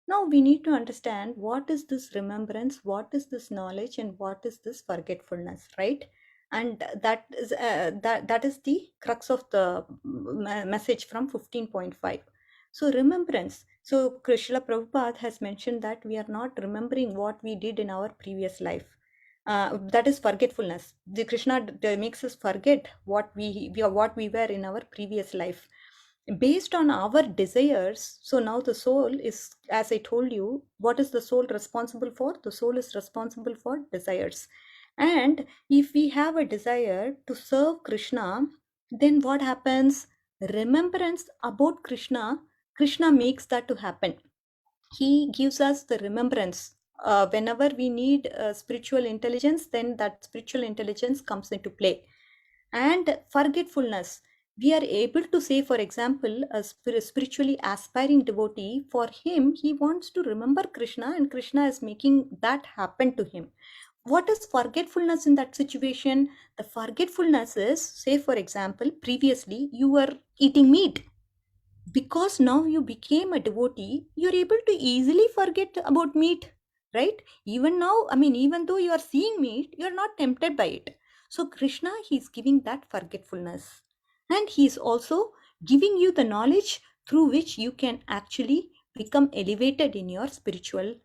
Now we need to understand what is this remembrance, what is this knowledge, and what is this forgetfulness, right? And that is the crux of the message from 15.5. So remembrance. So Krishna Prabhupada has mentioned that we are not remembering what we did in our previous life. That is forgetfulness. The Krishna makes us forget what we were in our previous life, based on our desires. So now the soul is, as I told you, what is the soul responsible for? The soul is responsible for desires, And if we have a desire to serve Krishna, then what happens? Remembrance about Krishna, Krishna makes that to happen. He gives us the remembrance. Whenever we need spiritual intelligence, then that spiritual intelligence comes into play. And forgetfulness, we are able to say, for example, a spiritually aspiring devotee, for him, he wants to remember Krishna, and Krishna is making that happen to him. What is forgetfulness in that situation? The forgetfulness is, say, for example, previously you were eating meat. Because now you became a devotee, you're able to easily forget about meat, right? Even now, I mean, even though you are seeing meat, you're not tempted by it. So Krishna, he's giving that forgetfulness, and he's also giving you the knowledge through which you can actually become elevated in your spiritual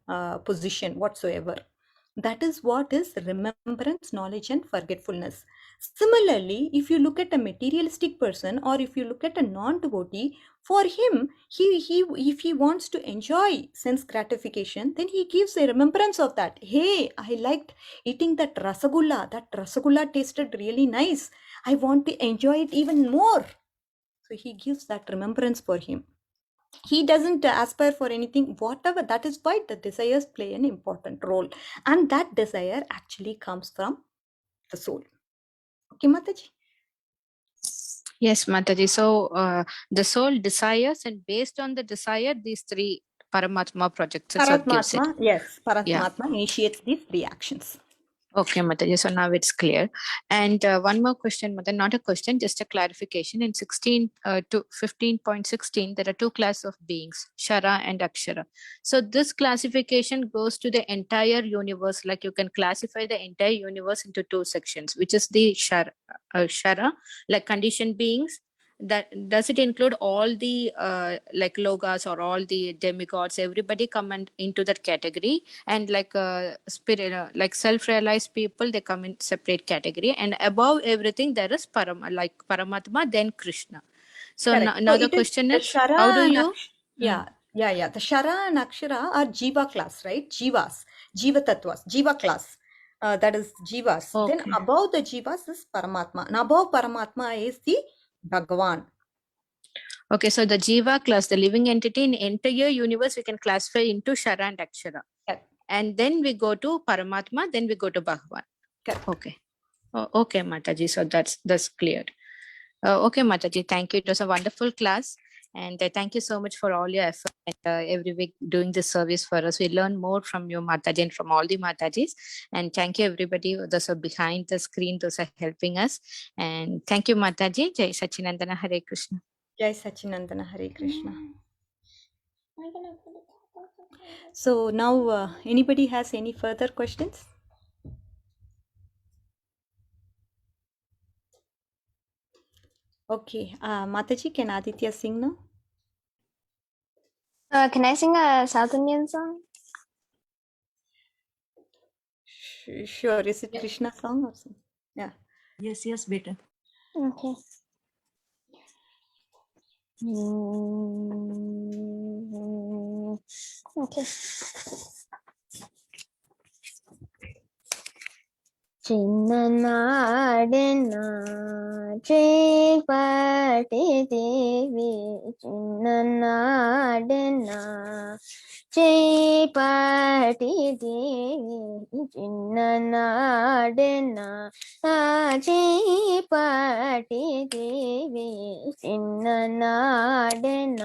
position whatsoever. That is what is remembrance, knowledge, and forgetfulness. Similarly, if you look at a materialistic person, or if you look at a non-devotee, for him, he if he wants to enjoy sense gratification, then he gives a remembrance of that. Hey, I liked eating that rasagulla. That rasagulla tasted really nice. I want to enjoy it even more. So he gives that remembrance for him. He doesn't aspire for anything, whatever. That is why the desires play an important role. And that desire actually comes from the soul. Okay, Mataji? Yes, Mataji. So the soul desires, and based on the desire, these three Paramatma projects gives it. Paramatma, yes, Yeah. Paramatma initiates these three actions. Okay, Mataji. So now it's clear. And one more question, Mataji, not a question, just a clarification. In 16 to 15.16, there are two classes of beings, Shara and Akshara. So this classification goes to the entire universe. Like you can classify the entire universe into two sections, which is the Shara, like conditioned beings. That does it include all the like logas or all the demigods? Everybody come into that category, and like spirit, like self-realized people, they come in separate category, and above everything there is like Paramatma, then Krishna. So Correct. now So the it is question the is, Shara how do and you yeah. The Shara and Akshara are Jiva class, right? Jivas, Jiva Tattvas, Jiva class. That is Jivas. Then Okay. above the Jivas is Paramatma. And above Paramatma is the Bhagavan. Okay, so the Jiva class, the living entity in entire universe, we can classify into Shara and Akshara. Correct. And then we go to Paramatma, then we go to Bhagavan. Correct. Okay. Okay, Mataji. So that's clear. Okay, Mataji. Thank you. It was a wonderful class. And thank you so much for all your effort and every week doing this service for us. We learn more from you, Mataji, and from all the Matajis. And thank you, everybody. Those are behind the screen, those are helping us. And thank you, Mataji. Jai Sachinandana, Hare Krishna. Jai Sachinandana, Hare Krishna. So now, anybody has any further questions? Okay, Mataji, can Aditya sing now? Can I sing a South Indian song? Sure. Is it Yeah. Krishna song or something? Yeah. Yes, better. Okay. Okay. చిన్ననాడెన చేపటి దేవి చిన్ననాడెన చేపటి దేవి చిన్ననాడెన చేపటి దేవి చిన్ననాడెన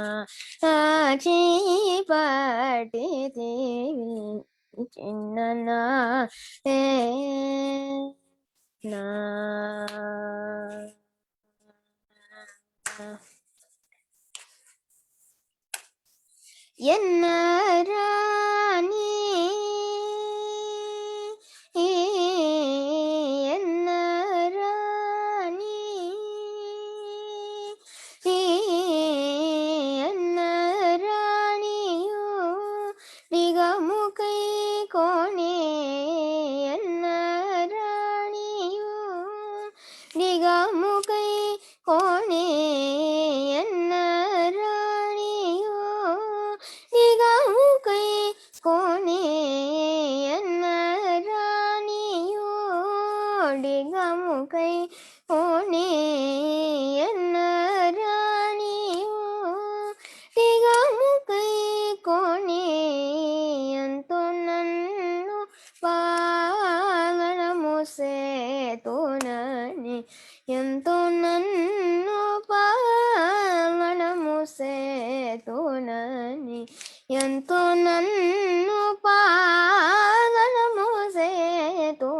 చేపటి దేవి చిన్ననా నా என்ன ராணி என்ன ராணி என்ன ராணியோ நிகமுகை கோணே என்ன ராணியோ நிகமுகை கோணே என்ன ராணியோ நிகமுகை ఎంతో నన్ను పాదనము సేతు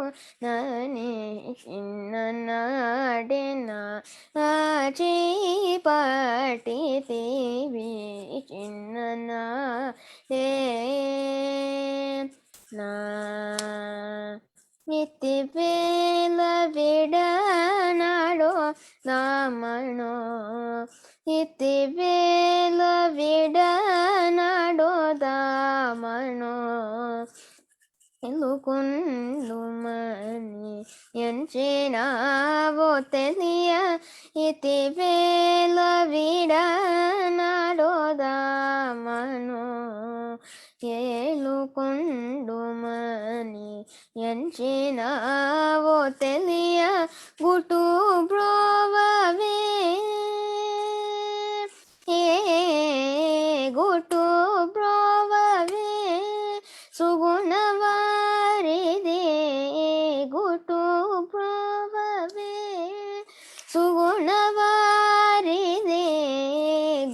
నని చిన్ననాడెన చేయి పట్టితివి చిన్ననాడే నా నిత్యవేళ విడనాడో నామణో నిత్యవేళ విడనాడో దామణో ఎలుకుండుమని ఎంచినావో తెలియ ఇతివేళ విడనాడో దామణో ఏలుకొండుమని ఎంచినావో తెలియ గుటు బ్రోవవే గుటు బ్రోవవే సుగుణవారిదే గుటు బ్రోవవే సుగుణవారిదే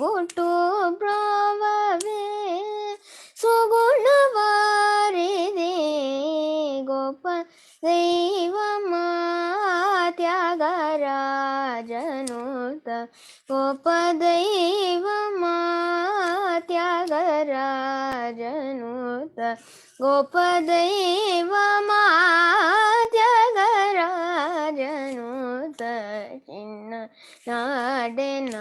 గుటు బ్రోవవే సుగుణవారిదే గోప దైవమా త్యాగరాజనుత గోప దైవమా త్యాగరాజనుత గోప దైవమా త్యాగరాజనుత చిన్న నాడెన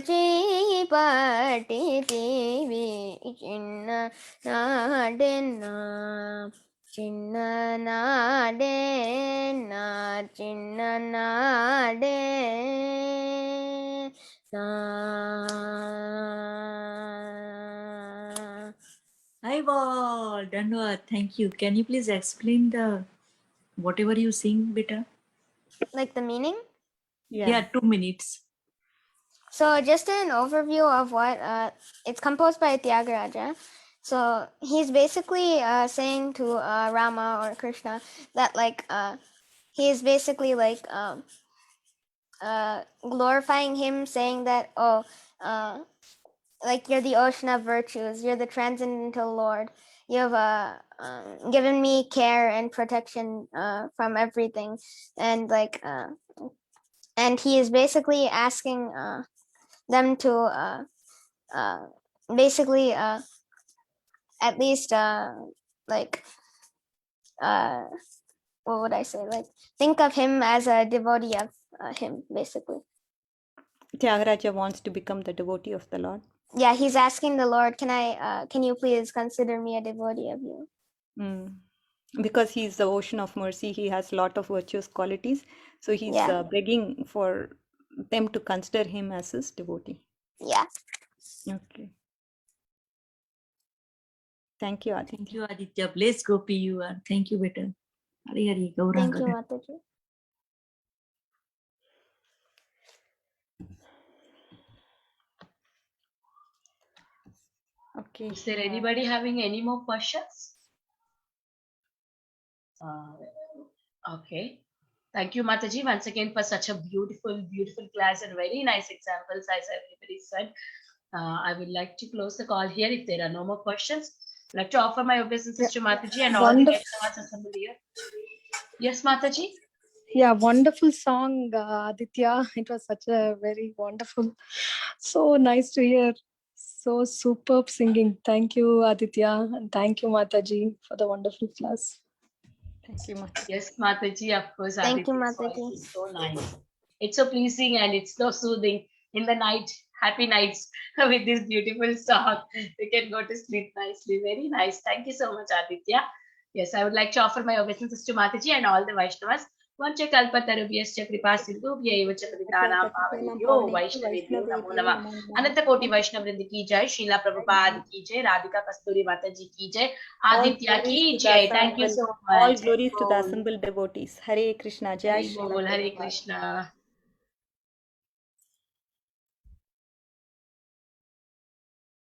చేయి పట్టితివి చిన్న నాడెన చిన్న నాడే నా చిన్న నాడే నా Hi, Wall. Dhanwad. Thank you. Can you please explain the whatever you sing, beta? like the meaning. Yeah, 2 minutes. So just an overview of what it's composed by Tyagaraja. So he's basically saying to Rama or Krishna that like he's basically like glorifying him, saying that like you're the ocean of virtues, you're the transcendental Lord. You have given me care and protection from everything, and like and he is basically asking them to basically at least like what would I say, like think of him as a devotee of him basically. Tyagaraja wants to become the devotee of the Lord. Yeah, he's asking the Lord, can you please consider me a devotee of you? Because he's the ocean of mercy, he has a lot of virtuous qualities, so he's Yeah. begging for them to consider him as his devotee. Yeah. Okay. Thank you, Aditya. Thank you, Aditya. Bless Gopi, you are. Thank you, beta. Hari Hari Thank you, Gauranga. Mataji. Okay. Is there anybody having any more questions? Okay. Thank you, Mataji, once again for such a beautiful, beautiful class and very nice examples, as everybody said. I would like to close the call here if there are no more questions. I'd like to offer my obeisances to Mataji and all the Wonderful. Vaishnavas assembled here. Yes, Mataji? Yeah, wonderful song, Aditya. It was such a very wonderful, so nice to hear. So superb singing. Thank you, Aditya, and thank you, Mataji, for the wonderful class. Thank you, Mataji. Yes, Mataji, of course. Thank you, Aditya's Mataji. voice is so nice. It's so pleasing and it's so soothing. In the night, happy nights with this beautiful song. We can go to sleep nicely. Very nice. Thank you so much, Aditya. Yes, I would like to offer my obeisances to Mataji and all the Vaishnavas. Vancha kalpatarubhyascha kripa sindhubhyaiv cha patitanaam pavanebhyo Vaishnavedhyo namo namah. Ananta Koti Vaishnav Vrind ki jai, Srila Prabhupada ki jai, Radhika Kasturi Mataji ki jai, Aditya ki jai. Thank you so much. All glories to the assembled devotees. Hare Krishna, Jai Hare Srila Bol, Hare Prabhupada. Krishna.